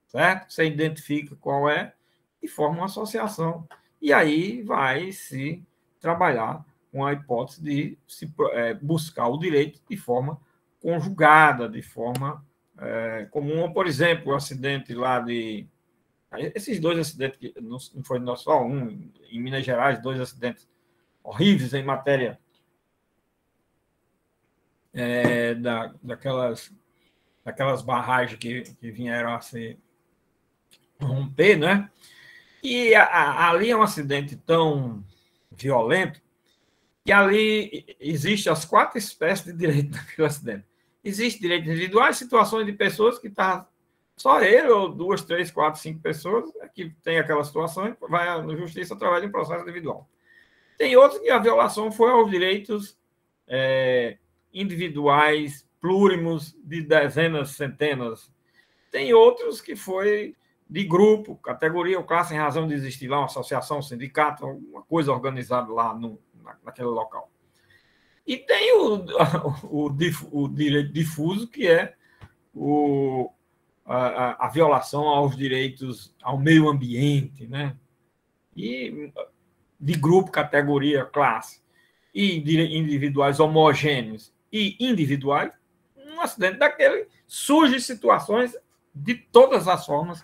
Certo? Você identifica qual é e forma uma associação. E aí vai se trabalhar com a hipótese de se buscar o direito de forma conjugada, de forma comum. Por exemplo, o acidente lá de... Esses dois acidentes, que não foi só um, em Minas Gerais, 2 acidentes horríveis em matéria daquelas barragens que vieram a se romper, né? E ali é um acidente tão violento que ali existe as 4 espécies de direito daquele acidente. Existe direito individual, situações de pessoas que está só ele, ou 2, 3, 4, 5 pessoas que tem aquela situação, vai à justiça através de um processo individual. Tem outros que a violação foi aos direitos individuais, plúrimos, de dezenas, centenas. Tem outros que foi de grupo, categoria ou classe, em razão de existir lá uma associação, um sindicato, uma coisa organizada lá naquele local. E tem o direito difuso, que é a violação aos direitos ao meio ambiente, né? E de grupo, categoria, classe, e individuais homogêneos e individuais, um acidente daquele surge situações de todas as formas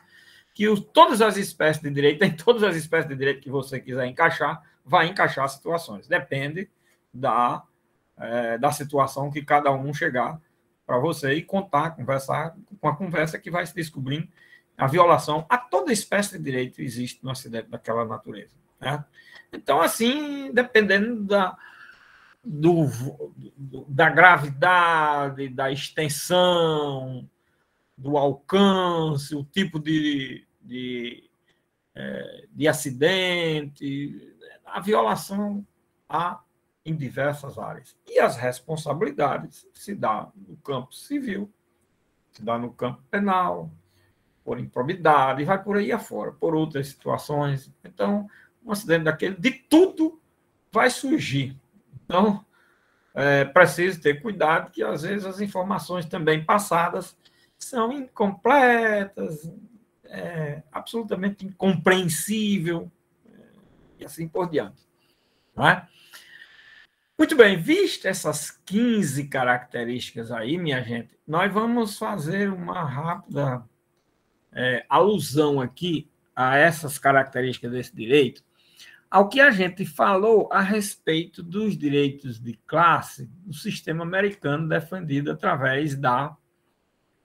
que todas as espécies de direito, em todas as espécies de direito que você quiser encaixar, vai encaixar situações. Depende da situação que cada um chegar para você e conversar com a conversa que vai se descobrindo a violação a toda espécie de direito existe no acidente daquela natureza. Né? Então, assim, dependendo da gravidade, da extensão, do alcance, o tipo de acidente, a violação há em diversas áreas. E as responsabilidades se dá no campo civil, se dá no campo penal, por improbidade, e vai por aí afora, por outras situações. Então, um acidente daquele, de tudo vai surgir. Então, preciso ter cuidado, que às vezes as informações também passadas são incompletas, absolutamente incompreensível, e assim por diante. Não é? Muito bem, vistas essas 15 características aí, minha gente, nós vamos fazer uma rápida alusão aqui a essas características desse direito, ao que a gente falou a respeito dos direitos de classe do sistema americano defendido através da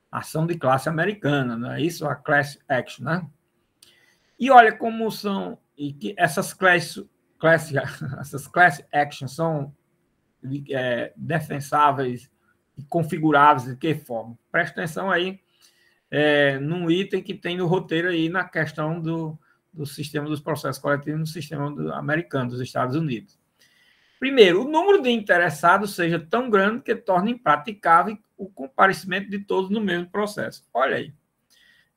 ação de classe americana, não é isso? A class action, né? E olha como são, e que essas class actions são defensáveis e configuráveis de que forma? Presta atenção aí num item que tem no roteiro aí na questão do sistema dos processos coletivos no sistema americano, dos Estados Unidos. Primeiro, o número de interessados seja tão grande que torne impraticável o comparecimento de todos no mesmo processo. Olha aí.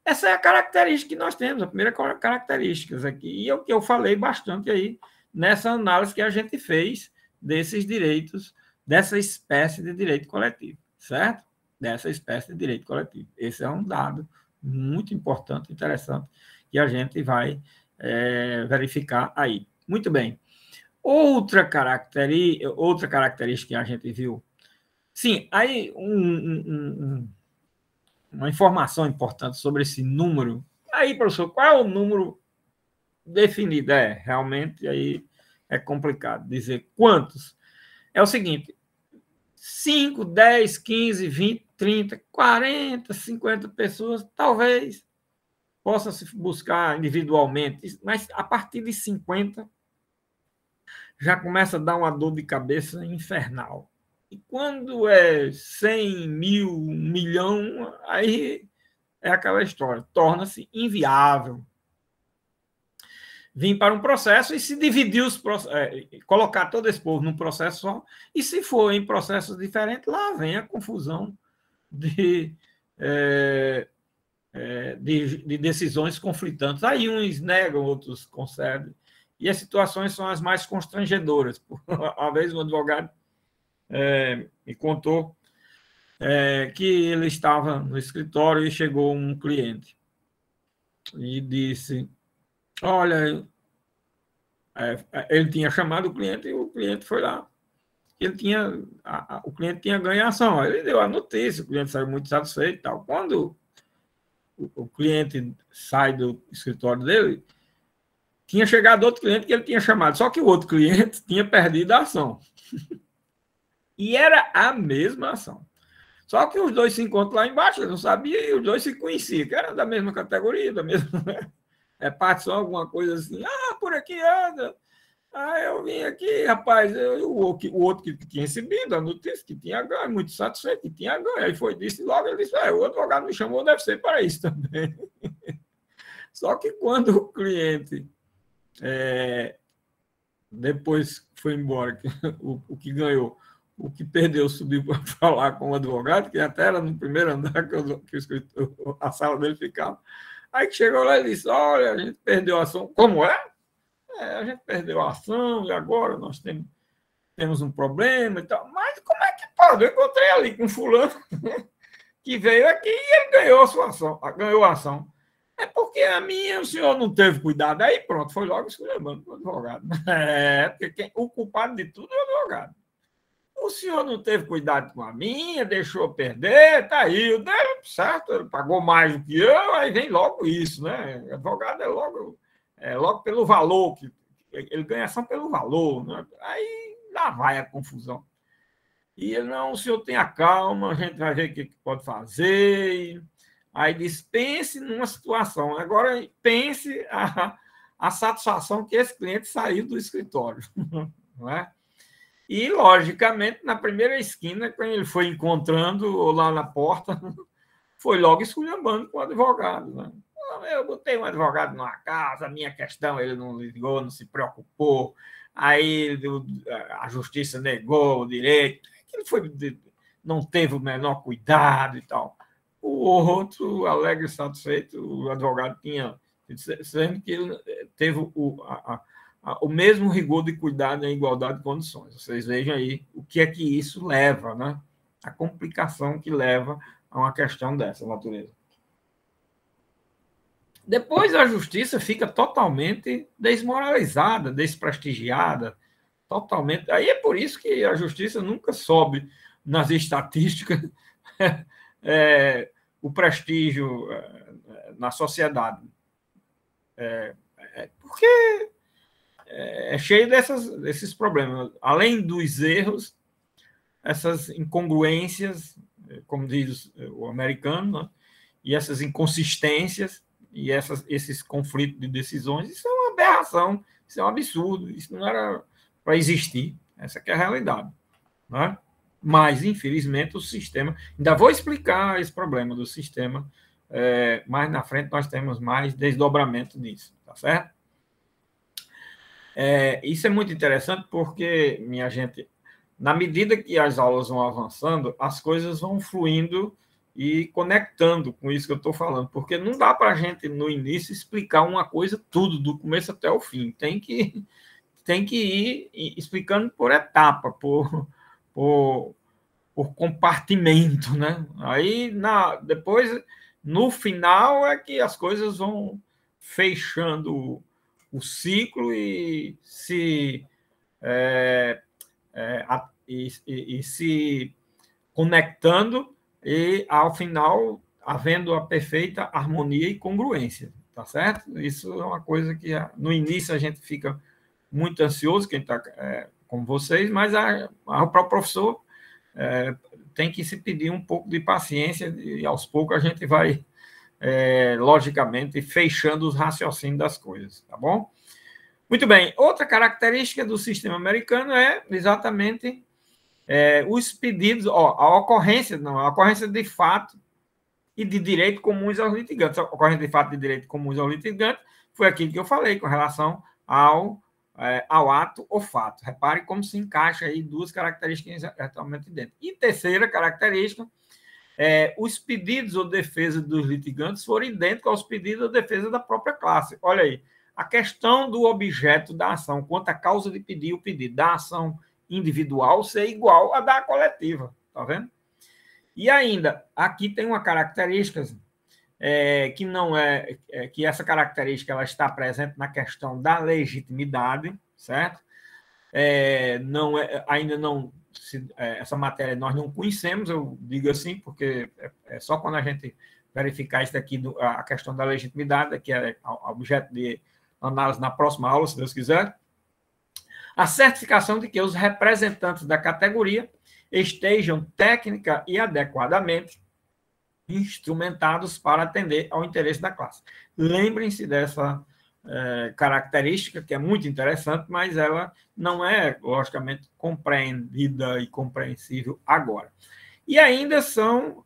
Essa é a característica que nós temos, a primeira característica aqui, e é o que eu falei bastante aí nessa análise que a gente fez desses direitos, dessa espécie de direito coletivo, certo? dessa espécie de direito coletivo. Esse é um dado muito importante, interessante, que a gente vai verificar aí. Muito bem. Outra característica que a gente viu. Sim, aí uma informação importante sobre esse número. Aí, professor, qual é o número definido? Realmente aí é complicado dizer quantos. É o seguinte: 5, 10, 15, 20, 30, 40, 50 pessoas, talvez possa se buscar individualmente, mas a partir de 50 já começa a dar uma dor de cabeça infernal. E quando é 100, 1000, 1 milhão, aí é aquela história, torna-se inviável vir para um processo e se dividir colocar todo esse povo num processo só, e se for em processos diferentes, lá vem a confusão de decisões conflitantes. Aí uns negam, outros concedem, e as situações são as mais constrangedoras. Uma vez um advogado me contou que ele estava no escritório e chegou um cliente e disse: olha, ele tinha chamado o cliente e o cliente foi lá. O cliente tinha ganho a ação. Aí ele deu a notícia, o cliente saiu muito satisfeito e tal. Quando o cliente sai do escritório dele, tinha chegado outro cliente que ele tinha chamado, só que o outro cliente tinha perdido a ação. E era a mesma ação. Só que os dois se encontram lá embaixo, ele não sabia, e os dois se conheciam, que eram da mesma categoria, da mesma partição, alguma coisa assim. Por aqui anda. Eu vim aqui, rapaz, o outro que tinha recebido a notícia, que tinha ganho, muito satisfeito, que tinha ganho. Aí foi disso, e logo ele disse: o advogado me chamou, deve ser para isso também. Só que quando o cliente depois foi embora, o que ganhou, o que perdeu subiu para falar com o advogado, que até era no primeiro andar que a sala dele ficava. Aí que chegou lá e disse: olha, a gente perdeu a ação. Como é? A gente perdeu a ação e agora nós temos um problema e tal. Mas como é que pode? Eu encontrei ali com fulano que veio aqui e ele ganhou a sua ação, ganhou a ação. É porque a minha, o senhor não teve cuidado. Aí pronto, foi logo esculhambando para o advogado. Porque o culpado de tudo é o advogado. O senhor não teve cuidado com a minha, deixou perder, tá aí, o dele, certo, ele pagou mais do que eu, aí vem logo isso, né? O advogado é logo pelo valor, que ele ganha ação pelo valor, né? Aí lá vai a confusão. E ele: não, o senhor tenha calma, a gente vai ver o que pode fazer. Aí diz: pense numa situação, agora pense a satisfação que esse cliente saiu do escritório, não é? E, logicamente, na primeira esquina, quando ele foi encontrando, ou lá na porta, foi logo esculhambando com o advogado, né? Eu botei um advogado numa casa, a minha questão, ele não ligou, não se preocupou, aí a justiça negou o direito, não teve o menor cuidado e tal. O outro, alegre e satisfeito, o advogado tinha, dizendo que ele teve o mesmo rigor de cuidado e igualdade de condições. Vocês vejam aí o que é que isso leva, né? A complicação que leva a uma questão dessa natureza. Depois a justiça fica totalmente desmoralizada, desprestigiada, totalmente. Aí é por isso que a justiça nunca sobe nas estatísticas o prestígio na sociedade. Porque é cheio desses problemas. Além dos erros, essas incongruências, como diz o americano, né? E essas inconsistências e esses conflitos de decisões, isso é uma aberração, isso é um absurdo, isso não era para existir. Essa que é a realidade. Né? Mas, infelizmente, o sistema... Ainda vou explicar esse problema do sistema, mais na frente nós temos mais desdobramento disso, tá certo? Isso é muito interessante porque, minha gente, na medida que as aulas vão avançando, as coisas vão fluindo e conectando com isso que eu estou falando, porque não dá para a gente, no início, explicar uma coisa tudo, do começo até o fim. Tem que ir explicando por etapa, por por compartimento, né? Aí, depois, no final, é que as coisas vão fechando o ciclo e se, e se conectando e, ao final, havendo a perfeita harmonia e congruência, tá certo? Isso é uma coisa que, no início, a gente fica muito ansioso, quem está com vocês, mas o próprio professor tem que se pedir um pouco de paciência e, aos poucos, a gente vai, logicamente, fechando os raciocínios das coisas, tá bom? Muito bem. Outra característica do sistema americano é exatamente os pedidos, a ocorrência de fato e de direito comuns aos litigantes. A ocorrência de fato de direito comuns aos litigantes foi aquilo que eu falei com relação ao ato ou fato. Repare como se encaixa aí duas características exatamente idênticas. E terceira característica, os pedidos ou defesa dos litigantes foram idênticos aos pedidos ou defesa da própria classe. Olha aí, a questão do objeto da ação, quanto à causa de pedir, o pedido da ação individual ser igual à da coletiva, tá vendo? E ainda, aqui tem uma característica que não que essa característica ela está presente na questão da legitimidade, certo? Ainda não essa matéria nós não conhecemos, eu digo assim, porque é só quando a gente verificar isso daqui, a questão da legitimidade, que é objeto de análise na próxima aula, se Deus quiser. A certificação de que os representantes da categoria estejam técnica e adequadamente instrumentados para atender ao interesse da classe. Lembrem-se dessa característica, que é muito interessante, mas ela não é, logicamente, compreendida e compreensível agora. E ainda são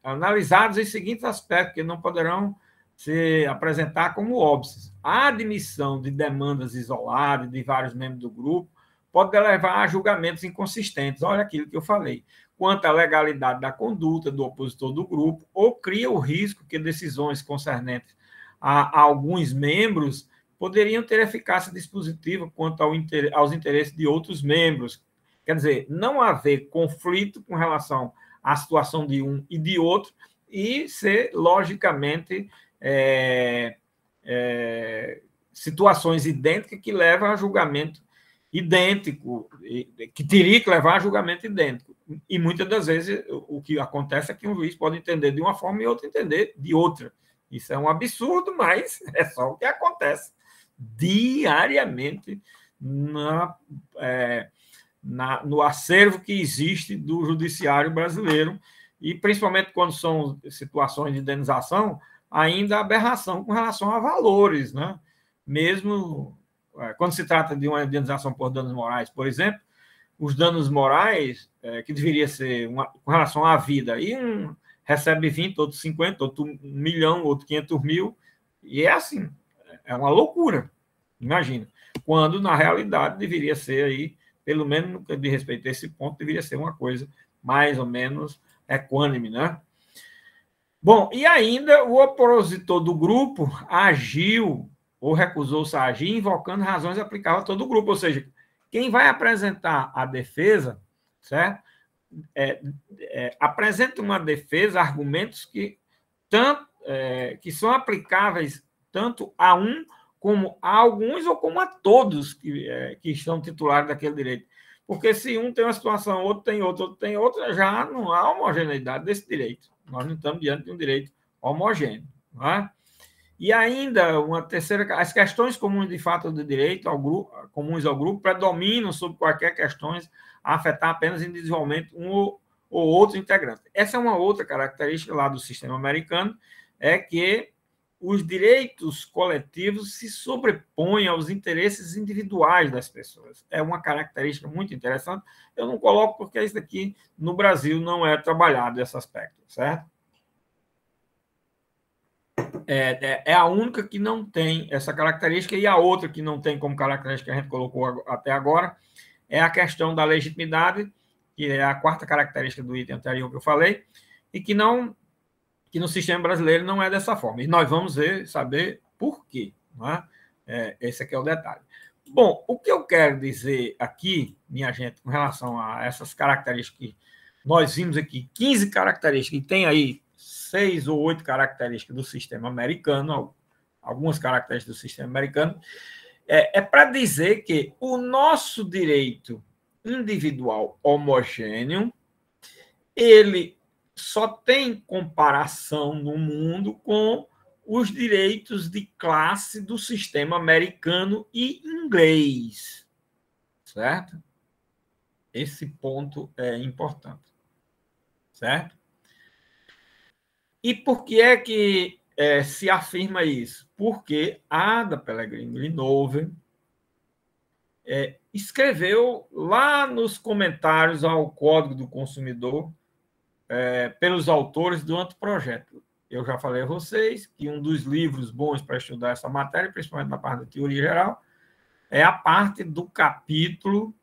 analisados os seguintes aspectos, que não poderão se apresentar como óbvios. A admissão de demandas isoladas de vários membros do grupo pode levar a julgamentos inconsistentes. Olha aquilo que eu falei. Quanto à legalidade da conduta do opositor do grupo, ou cria o risco que decisões concernentes a alguns membros poderiam ter eficácia dispositiva quanto aos interesses de outros membros. Quer dizer, não haver conflito com relação à situação de um e de outro e ser, logicamente, situações idênticas que levam a julgamento idêntico, que teria que levar a julgamento idêntico. E muitas das vezes o que acontece é que um juiz pode entender de uma forma e outro entender de outra. Isso é um absurdo, mas é só o que acontece diariamente no acervo que existe do judiciário brasileiro, e principalmente quando são situações de indenização, ainda aberração com relação a valores, né? Mesmo quando se trata de uma indenização por danos morais, por exemplo, os danos morais, que deveria ser com relação à vida, e um recebe 20, outro 50, outro 1 milhão, outro 500 mil, e é assim, é uma loucura, imagina. Quando, na realidade, deveria ser aí, pelo menos no que diz respeito a esse ponto, deveria ser uma coisa mais ou menos equânime, né? Bom, e ainda o opositor do grupo agiu ou recusou-se a agir invocando razões aplicáveis a todo o grupo, ou seja, quem vai apresentar a defesa, certo? Apresenta uma defesa, argumentos que são aplicáveis tanto a um como a alguns ou como a todos que estão titulares daquele direito. Porque se um tem uma situação, outro tem outra, já não há homogeneidade desse direito. Nós não estamos diante de um direito homogêneo. Não é? E ainda, uma terceira, as questões comuns de fato do direito comuns ao grupo predominam sobre quaisquer questões a afetar apenas individualmente um ou outro integrante. Essa é uma outra característica lá do sistema americano, é que os direitos coletivos se sobrepõem aos interesses individuais das pessoas. É uma característica muito interessante. Eu não coloco porque isso aqui no Brasil não é trabalhado esse aspecto, certo? É a única que não tem essa característica, e a outra que não tem como característica que a gente colocou até agora é a questão da legitimidade, que é a quarta característica do item anterior que eu falei, e que no sistema brasileiro não é dessa forma. E nós vamos saber por quê. Não é? Esse aqui é o detalhe. Bom, o que eu quero dizer aqui, minha gente, com relação a essas características que nós vimos aqui, 15 características, e tem aí 6 ou 8 características do sistema americano, algumas características do sistema americano, é para dizer que o nosso direito individual homogêneo, ele só tem comparação no mundo com os direitos de classe do sistema americano e inglês, certo? Esse ponto é importante, certo? E por que é que se afirma isso? Porque Ada Pellegrini Linoven escreveu lá nos comentários ao Código do Consumidor pelos autores do anteprojeto. Eu já falei a vocês que um dos livros bons para estudar essa matéria, principalmente na parte da teoria geral, é a parte do capítulo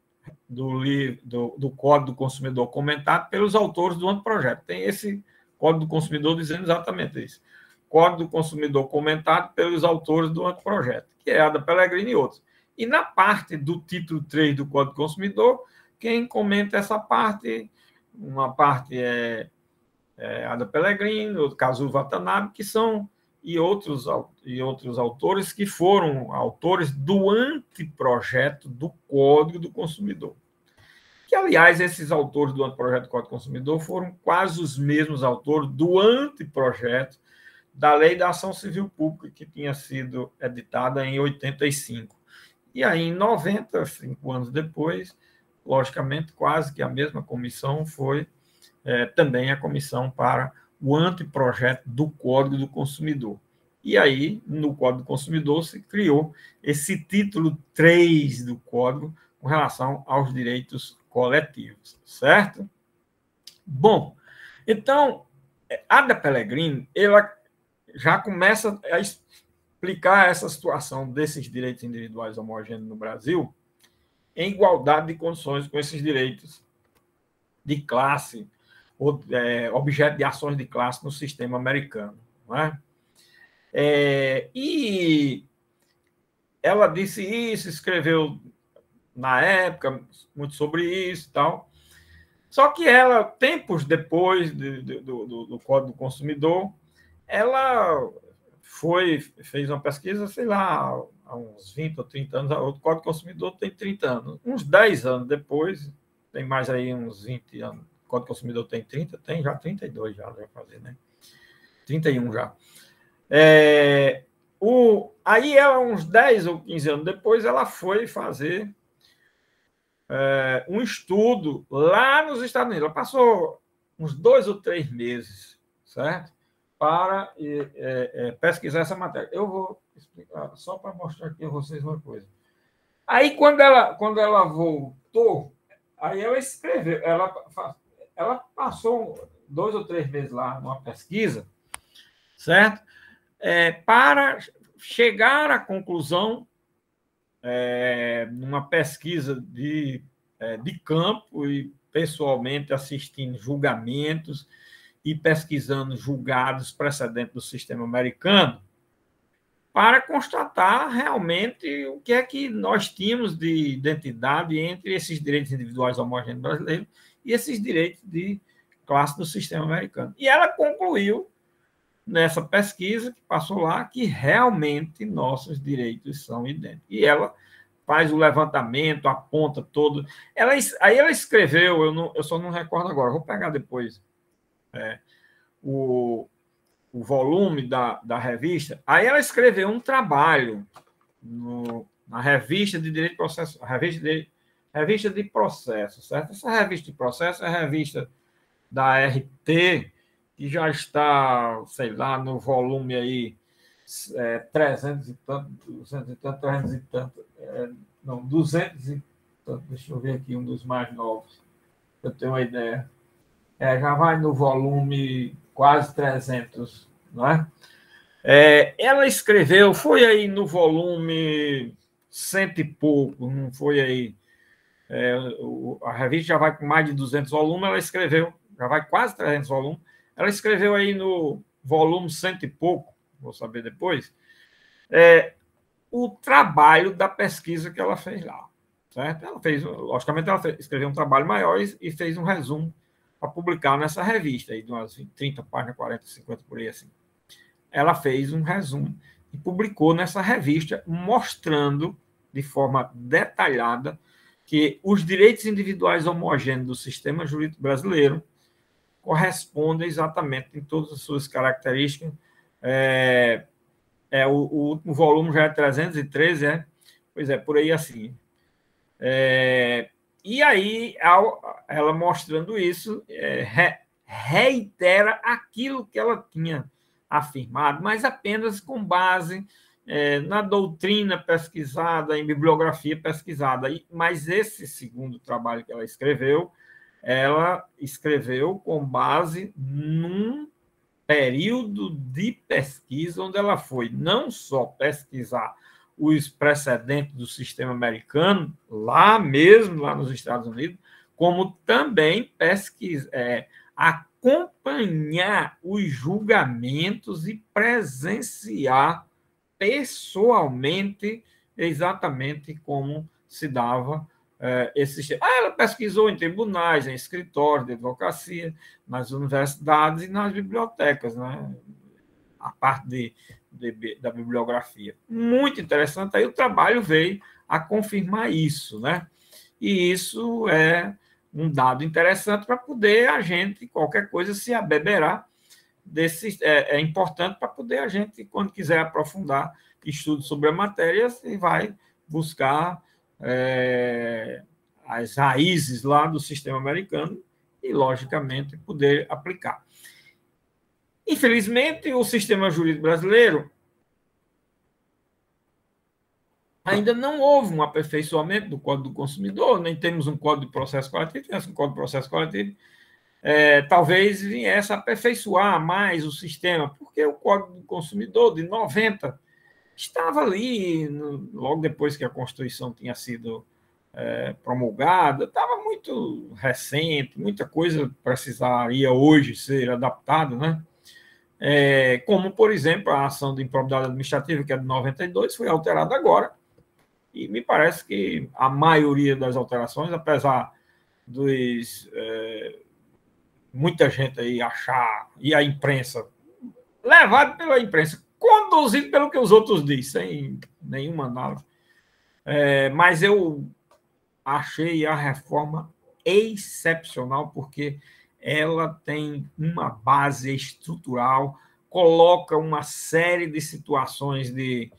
do Código do Consumidor comentado pelos autores do anteprojeto. Tem esse Código do Consumidor dizendo exatamente isso. Código do Consumidor comentado pelos autores do anteprojeto, que é Ada Pellegrini e outros. E na parte do título 3 do Código do Consumidor, quem comenta essa parte, uma parte é Ada Pellegrini, outro Kazuo Watanabe, que são e outros autores que foram autores do anteprojeto do Código do Consumidor. Que, aliás, esses autores do anteprojeto do Código do Consumidor foram quase os mesmos autores do anteprojeto da Lei da Ação Civil Pública, que tinha sido editada em 85. E aí, em 95 anos depois, logicamente, quase que a mesma comissão foi também a comissão para o anteprojeto do Código do Consumidor. E aí, no Código do Consumidor, se criou esse título 3 do Código com relação aos direitos coletivos, certo? Bom, então, Ada Pellegrini, ela já começa a explicar essa situação desses direitos individuais homogêneos no Brasil em igualdade de condições com esses direitos de classe, objeto de ações de classe no sistema americano. Não é? E ela disse isso, escreveu na época muito sobre isso e tal. Só que ela, tempos depois do Código do Consumidor, ela fez uma pesquisa, sei lá, há uns 20 ou 30 anos, o Código do Consumidor tem 30 anos. Uns 10 anos depois, tem mais aí uns 20 anos. O Código do Consumidor tem 30? Tem já 32 já fazer, né? 31 já. Aí ela, uns 10 ou 15 anos depois, ela foi fazer um estudo lá nos Estados Unidos. Ela passou uns 2 ou 3 meses, certo? Para pesquisar essa matéria. Eu vou explicar, só para mostrar aqui a vocês uma coisa. Aí, quando ela voltou, aí ela escreveu, ela passou 2 ou 3 meses lá numa pesquisa, certo? Para chegar à conclusão, numa pesquisa de campo e pessoalmente assistindo julgamentos e pesquisando julgados precedentes do sistema americano, para constatar realmente o que é que nós tínhamos de identidade entre esses direitos individuais homogêneos brasileiros e esses direitos de classe do sistema americano. E ela concluiu, nessa pesquisa que passou lá, que realmente nossos direitos são idênticos. E ela faz o levantamento, aponta todo. Aí ela escreveu, eu só não recordo agora, vou pegar depois o volume da revista. Aí ela escreveu um trabalho na revista de Direito de Processo, revista de Processo, certo? Essa revista de Processo é a revista da RT, que já está, sei lá, no volume aí 300 e tanto, 200 e tanto, 300 e tanto, não, 200 e tanto, deixa eu ver aqui um dos mais novos, eu tenho uma ideia. Já vai no volume quase 300, não é? Ela escreveu, foi aí no volume 100 e pouco, não foi aí. A revista já vai com mais de 200 volumes, ela escreveu, já vai quase 300 volumes, ela escreveu aí no volume 100 e pouco, vou saber depois, o trabalho da pesquisa que ela fez lá. Certo? Ela fez, logicamente, ela escreveu um trabalho maior e fez um resumo para publicar nessa revista, aí, de umas 30 páginas, 40, 50 por aí assim. Ela fez um resumo e publicou nessa revista, mostrando de forma detalhada que os direitos individuais homogêneos do sistema jurídico brasileiro correspondem exatamente em todas as suas características. O último volume já é 313, Pois é, por aí assim. E aí, ela mostrando isso, reitera aquilo que ela tinha afirmado, mas apenas com base na doutrina pesquisada, em bibliografia pesquisada. Mas esse segundo trabalho que ela escreveu com base num período de pesquisa onde ela foi não só pesquisar os precedentes do sistema americano, lá mesmo, lá nos Estados Unidos, como também acompanhar os julgamentos e presenciar pessoalmente exatamente como se dava esse sistema. Ela pesquisou em tribunais, em escritórios de advocacia, nas universidades e nas bibliotecas, né? A parte da bibliografia. Muito interessante. Aí o trabalho veio a confirmar isso, né? E isso é um dado interessante para poder a gente, qualquer coisa, se abeberar desse. É importante para poder a gente, quando quiser aprofundar estudos sobre a matéria, se vai buscar as raízes lá do sistema americano e, logicamente, poder aplicar. Infelizmente, o sistema jurídico brasileiro ainda não houve um aperfeiçoamento do Código do Consumidor, nem temos um Código de Processo Coletivo, temos um Código de Processo Coletivo, talvez viesse a aperfeiçoar mais o sistema, porque o Código do Consumidor, de 90, estava ali, logo depois que a Constituição tinha sido promulgada, estava muito recente, muita coisa precisaria hoje ser adaptada, né? Como, por exemplo, a ação de improbidade administrativa, que é de 92, foi alterada agora, e me parece que a maioria das alterações, apesar dos muita gente aí achar, e a imprensa, levado pela imprensa, conduzido pelo que os outros dizem, sem nenhuma análise, mas eu achei a reforma excepcional, porque ela tem uma base estrutural, coloca uma série de situações de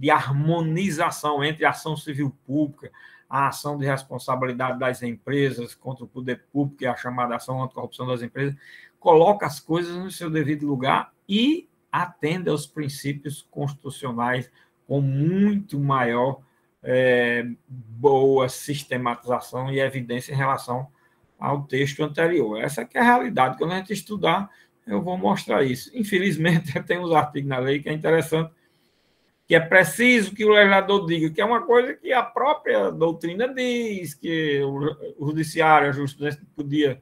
harmonização entre a ação civil pública, a ação de responsabilidade das empresas contra o poder público, que é a chamada ação anticorrupção das empresas, coloca as coisas no seu devido lugar e atende aos princípios constitucionais com muito maior boa sistematização e evidência em relação ao texto anterior. Essa que é a realidade. Quando a gente estudar, eu vou mostrar isso. Infelizmente, tem uns artigos na lei que é interessante, que é preciso que o legislador diga, que é uma coisa que a própria doutrina diz, que o judiciário, a justiça podia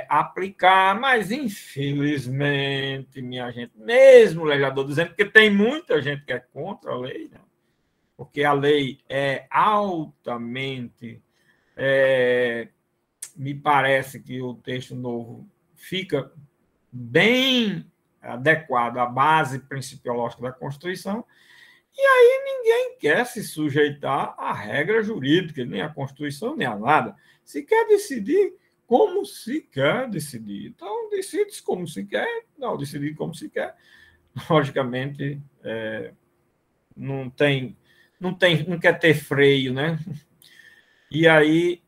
aplicar, mas, infelizmente, minha gente, mesmo o legislador dizendo que tem muita gente que é contra a lei, né? Porque a lei é altamente... me parece que o texto novo fica bem adequado à base principiológica da Constituição, e aí ninguém quer se sujeitar à regra jurídica, nem à Constituição, nem a nada. Se quer decidir como se quer decidir. Então, decide-se como se quer, não decidir como se quer. Logicamente, não quer ter freio, né? E aí,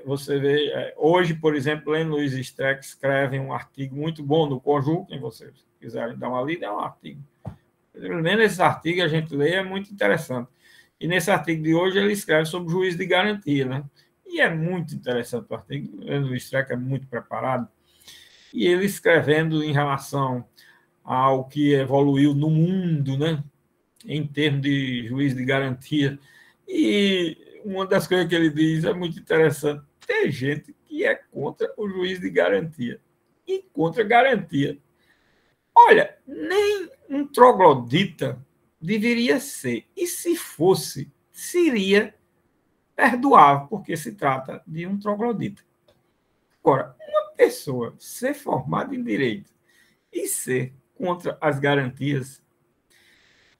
você vê, hoje, por exemplo, Lênin Luiz Streck escreve um artigo muito bom no Conjunto, quem vocês quiserem dar uma lida, é um artigo. Lendo esse artigo, a gente lê, é muito interessante. E nesse artigo de hoje, ele escreve sobre o juízo de garantia, né? E é muito interessante o artigo, Lênin Luiz Streck é muito preparado, e ele escrevendo em relação ao que evoluiu no mundo, né? Em termos de juízo de garantia. E uma das coisas que ele diz é muito interessante. Tem gente que é contra o juiz de garantia e contra garantia. Olha, nem um troglodita deveria ser. E se fosse, seria perdoável, porque se trata de um troglodita. Agora, uma pessoa ser formada em direito e ser contra as garantias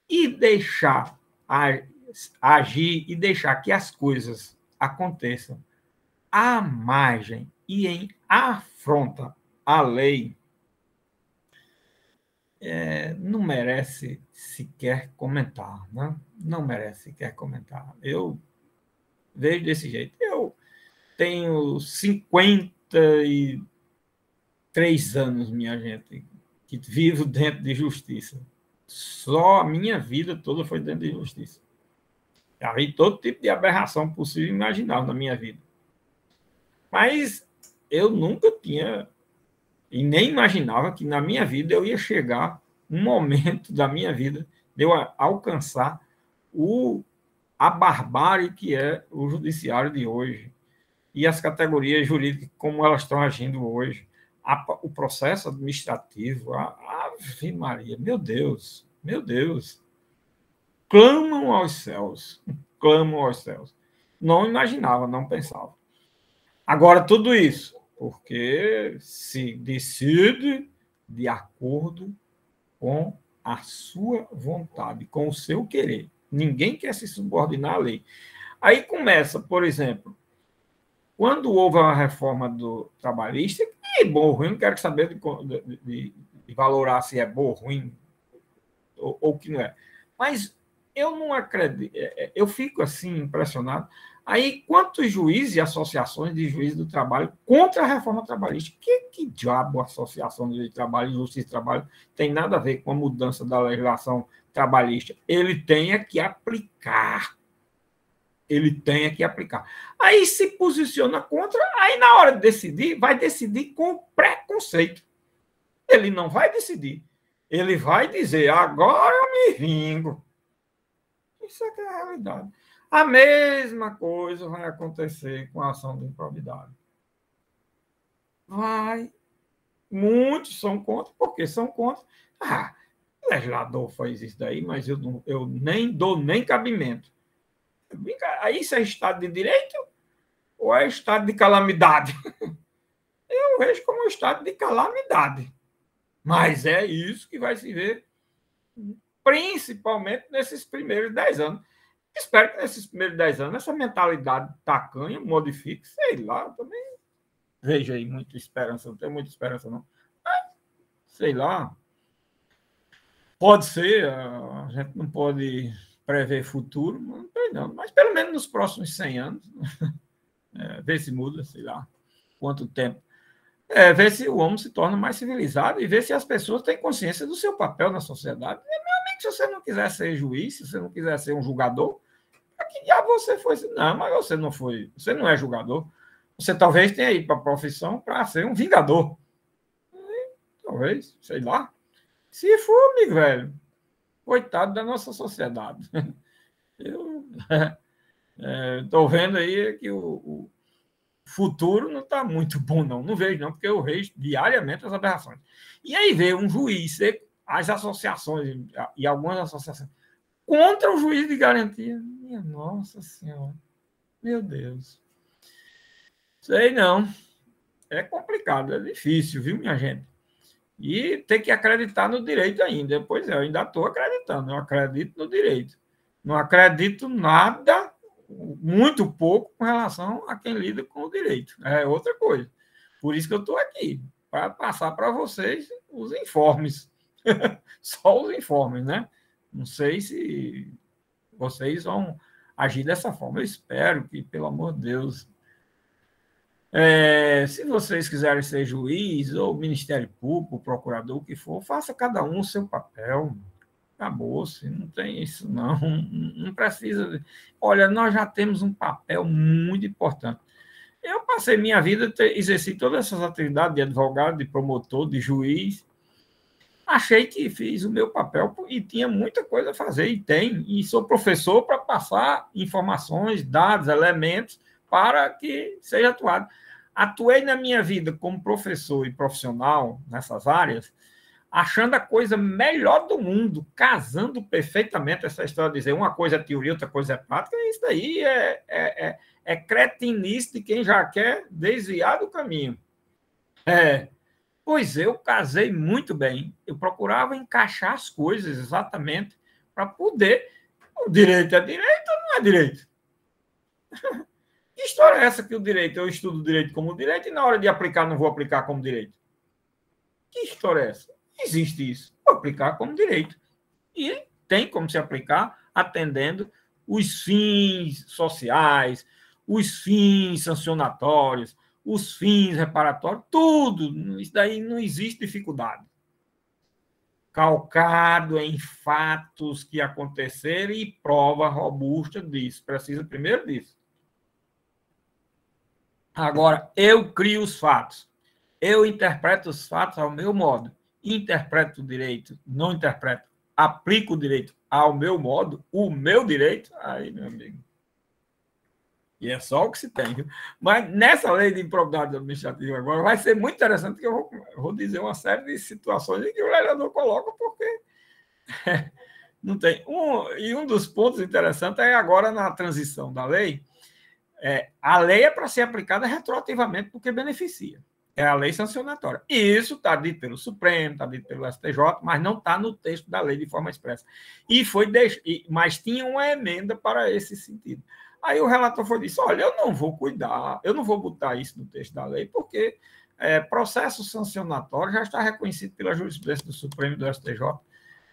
e deixar agir e deixar que as coisas aconteçam à margem e em afronta à lei, não merece sequer comentar, né? Não merece sequer comentar. Eu vejo desse jeito. Eu tenho 53 anos, minha gente, que vivo dentro de justiça. Só a minha vida toda foi dentro de justiça. Já vi todo tipo de aberração possível e imaginável na minha vida. Mas eu nunca tinha e nem imaginava que na minha vida eu ia chegar um momento da minha vida de eu alcançar a barbárie que é o judiciário de hoje e as categorias jurídicas como elas estão agindo hoje, o processo administrativo, a Ave Maria, meu Deus, clamam aos céus, clamam aos céus. Não imaginava, não pensava. Agora, tudo isso, porque se decide de acordo com a sua vontade, com o seu querer. Ninguém quer se subordinar à lei. Aí começa, por exemplo, quando houve a reforma do trabalhista, que é bom ou ruim, não quero saber de valorar se é bom ou ruim ou que não é. Mas eu não acredito, eu fico assim impressionado. Aí, quantos juízes e associações de juízes do trabalho contra a reforma trabalhista? Que diabo a associação de trabalho e justiça do trabalho tem nada a ver com a mudança da legislação trabalhista? Ele tem que aplicar. Ele tem que aplicar. Aí se posiciona contra, aí na hora de decidir, vai decidir com preconceito. Ele não vai decidir. Ele vai dizer, agora eu me vingo. Isso é que é a realidade. A mesma coisa vai acontecer com a ação de improbidade. Vai. Muitos são contra, porque são contra. O legislador faz isso daí, mas eu nem dou nem cabimento. Aí isso é estado de direito ou é estado de calamidade? Eu vejo como um estado de calamidade. Mas é isso que vai se ver, principalmente nesses primeiros 10 anos. Espero que nesses primeiros 10 anos essa mentalidade tacanha modifique, sei lá, também vejo aí muita esperança, não tenho muita esperança não. Mas, sei lá, pode ser, a gente não pode prever futuro, não, mas pelo menos nos próximos 100 anos, ver se muda, sei lá, quanto tempo. Ver se o homem se torna mais civilizado e ver se as pessoas têm consciência do seu papel na sociedade. Meu amigo, se você não quiser ser juiz, se você não quiser ser um julgador, para que diabo você foi? Não, mas você não foi, você não é julgador. Você talvez tenha ido para a profissão para ser um vingador. Talvez, sei lá. Se for, amigo velho, coitado da nossa sociedade. Eu estou vendo aí que o futuro não está muito bom, não. Não vejo, não, porque eu vejo diariamente as aberrações. E aí vê um juiz, as associações e algumas associações contra o juiz de garantia. Minha Nossa Senhora. Meu Deus. Sei não. É complicado, é difícil, viu, minha gente? E tem que acreditar no direito ainda. Pois é, eu ainda estou acreditando. Eu acredito no direito. Não acredito nada, muito pouco, com relação a quem lida com o direito. É outra coisa. Por isso que eu estou aqui, para passar para vocês os informes. Só os informes, né? Não sei se vocês vão agir dessa forma. Eu espero que, pelo amor de Deus, se vocês quiserem ser juiz, ou Ministério Público, procurador, o que for, faça cada um o seu papel. Acabou-se, não tem isso, não. Não precisa. Olha, nós já temos um papel muito importante. Eu passei minha vida, exerci todas essas atividades de advogado, de promotor, de juiz. Achei que fiz o meu papel e tinha muita coisa a fazer, e tem. E sou professor para passar informações, dados, elementos para que seja atuado. Atuei na minha vida como professor e profissional nessas áreas achando a coisa melhor do mundo, casando perfeitamente essa história de dizer uma coisa é teoria, outra coisa é prática. Isso daí é cretinice de quem já quer desviar do caminho. Pois eu casei muito bem. Eu procurava encaixar as coisas exatamente para poder. O direito é direito ou não é direito? Que história é essa que o direito, eu estudo direito como direito e na hora de aplicar não vou aplicar como direito? Que história é essa? Existe isso. Vou aplicar como direito. E tem como se aplicar atendendo os fins sociais, os fins sancionatórios, os fins reparatórios, tudo. Isso daí não existe dificuldade. Calcado em fatos que aconteceram e prova robusta disso. Precisa primeiro disso. Agora, eu crio os fatos. Eu interpreto os fatos ao meu modo. Interpreto o direito, não interpreto. Aplico o direito ao meu modo, o meu direito. Aí, meu amigo. E é só o que se tem. Viu? Mas nessa lei de improbidade administrativa agora vai ser muito interessante que eu vou dizer uma série de situações em que o legislador coloca, porque não tem. Um dos pontos interessantes é agora na transição da lei. A lei é para ser aplicada retroativamente porque beneficia. É a lei sancionatória. E isso está dito pelo Supremo, está dito pelo STJ, mas não está no texto da lei de forma expressa. Mas tinha uma emenda para esse sentido. Aí o relator foi disse: olha, eu não vou cuidar, eu não vou botar isso no texto da lei, porque processo sancionatório já está reconhecido pela jurisprudência do Supremo e do STJ,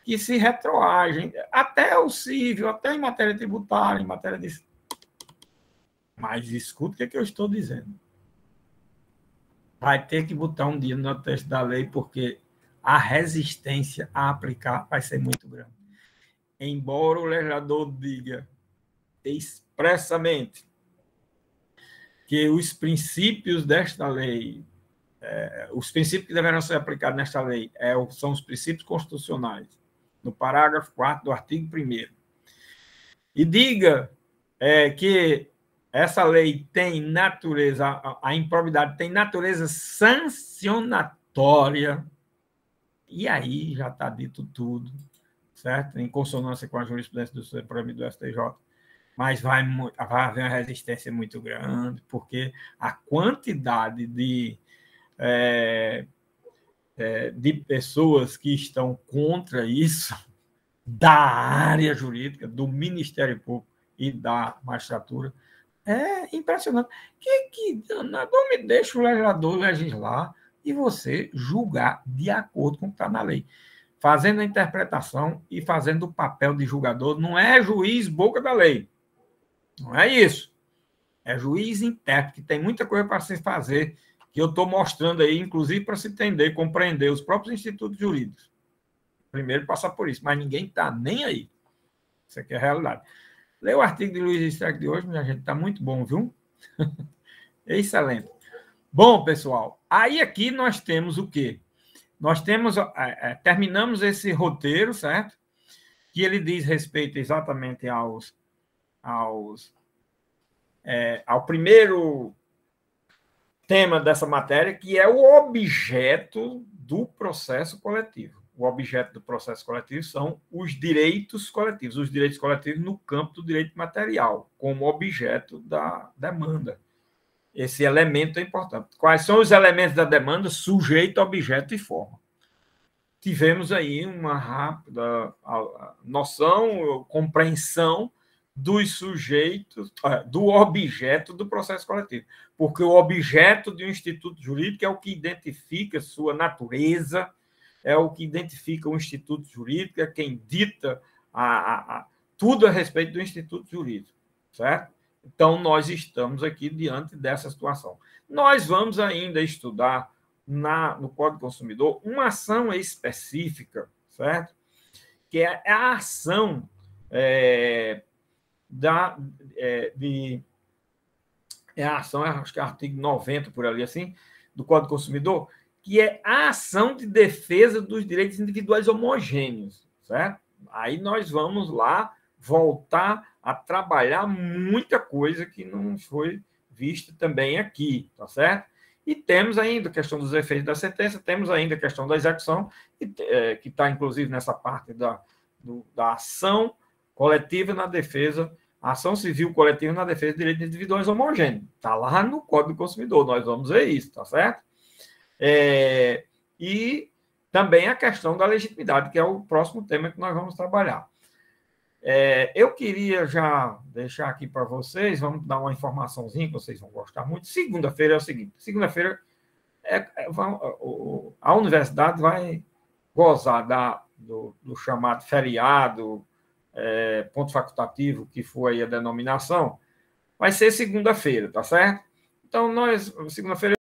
que se retroagem, até o civil, até em matéria tributária, em matéria de. Mas escuta o que, eu estou dizendo. Vai ter que botar um dia no texto da lei, porque a resistência a aplicar vai ser muito grande. Embora o legislador diga expressamente que os princípios desta lei, os princípios que deverão ser aplicados nesta lei são os princípios constitucionais, no parágrafo 4º do artigo 1º, e diga que essa lei tem natureza, a improbidade tem natureza sancionatória, e aí já está dito tudo, certo? Em consonância com a jurisprudência do Supremo e do STJ, mas vai haver uma resistência muito grande, porque a quantidade de pessoas que estão contra isso, da área jurídica, do Ministério Público e da magistratura, é impressionante. Não me deixa o legislador legislar e você julgar de acordo com o que está na lei. Fazendo a interpretação e fazendo o papel de julgador, não é juiz boca da lei. Não é isso. É juiz intérprete, que tem muita coisa para se fazer, que eu estou mostrando aí, inclusive para se entender, compreender os próprios institutos jurídicos. Primeiro passar por isso, mas ninguém está nem aí. Isso aqui é a realidade. Leia o artigo de Luiz Streck de hoje, minha gente, está muito bom, viu? Excelente. Bom, pessoal, aí aqui nós temos o quê? Nós temos, terminamos esse roteiro, certo? Que ele diz respeito exatamente ao primeiro tema dessa matéria, que é o objeto do processo coletivo. O objeto do processo coletivo são os direitos coletivos no campo do direito material, como objeto da demanda. Esse elemento é importante. Quais são os elementos da demanda? Sujeito, objeto e forma. Tivemos aí uma rápida noção, compreensão dos sujeitos, do objeto do processo coletivo. Porque o objeto de um instituto jurídico é o que identifica sua natureza, é o que identifica o instituto jurídico, é quem dita tudo a respeito do instituto jurídico, certo? Então, nós estamos aqui diante dessa situação. Nós vamos ainda estudar no Código do Consumidor uma ação específica, certo? Que é a ação acho que é artigo 90, por ali assim, do Código do Consumidor, que é a ação de defesa dos direitos individuais homogêneos, certo? Aí nós vamos lá voltar a trabalhar muita coisa que não foi vista também aqui, tá certo? E temos ainda a questão dos efeitos da sentença, temos ainda a questão da execução, que está, inclusive, nessa parte da ação coletiva na defesa, a ação civil coletiva na defesa de direitos individuais homogêneos. Está lá no Código do Consumidor, nós vamos ver isso, tá certo? E também a questão da legitimidade, que é o próximo tema que nós vamos trabalhar. Eu queria já deixar aqui para vocês, vamos dar uma informaçãozinha que vocês vão gostar muito. Segunda-feira é o seguinte, segunda-feira a universidade vai gozar do chamado feriado, ponto facultativo, que foi a denominação, vai ser segunda-feira, tá certo? Então, segunda-feira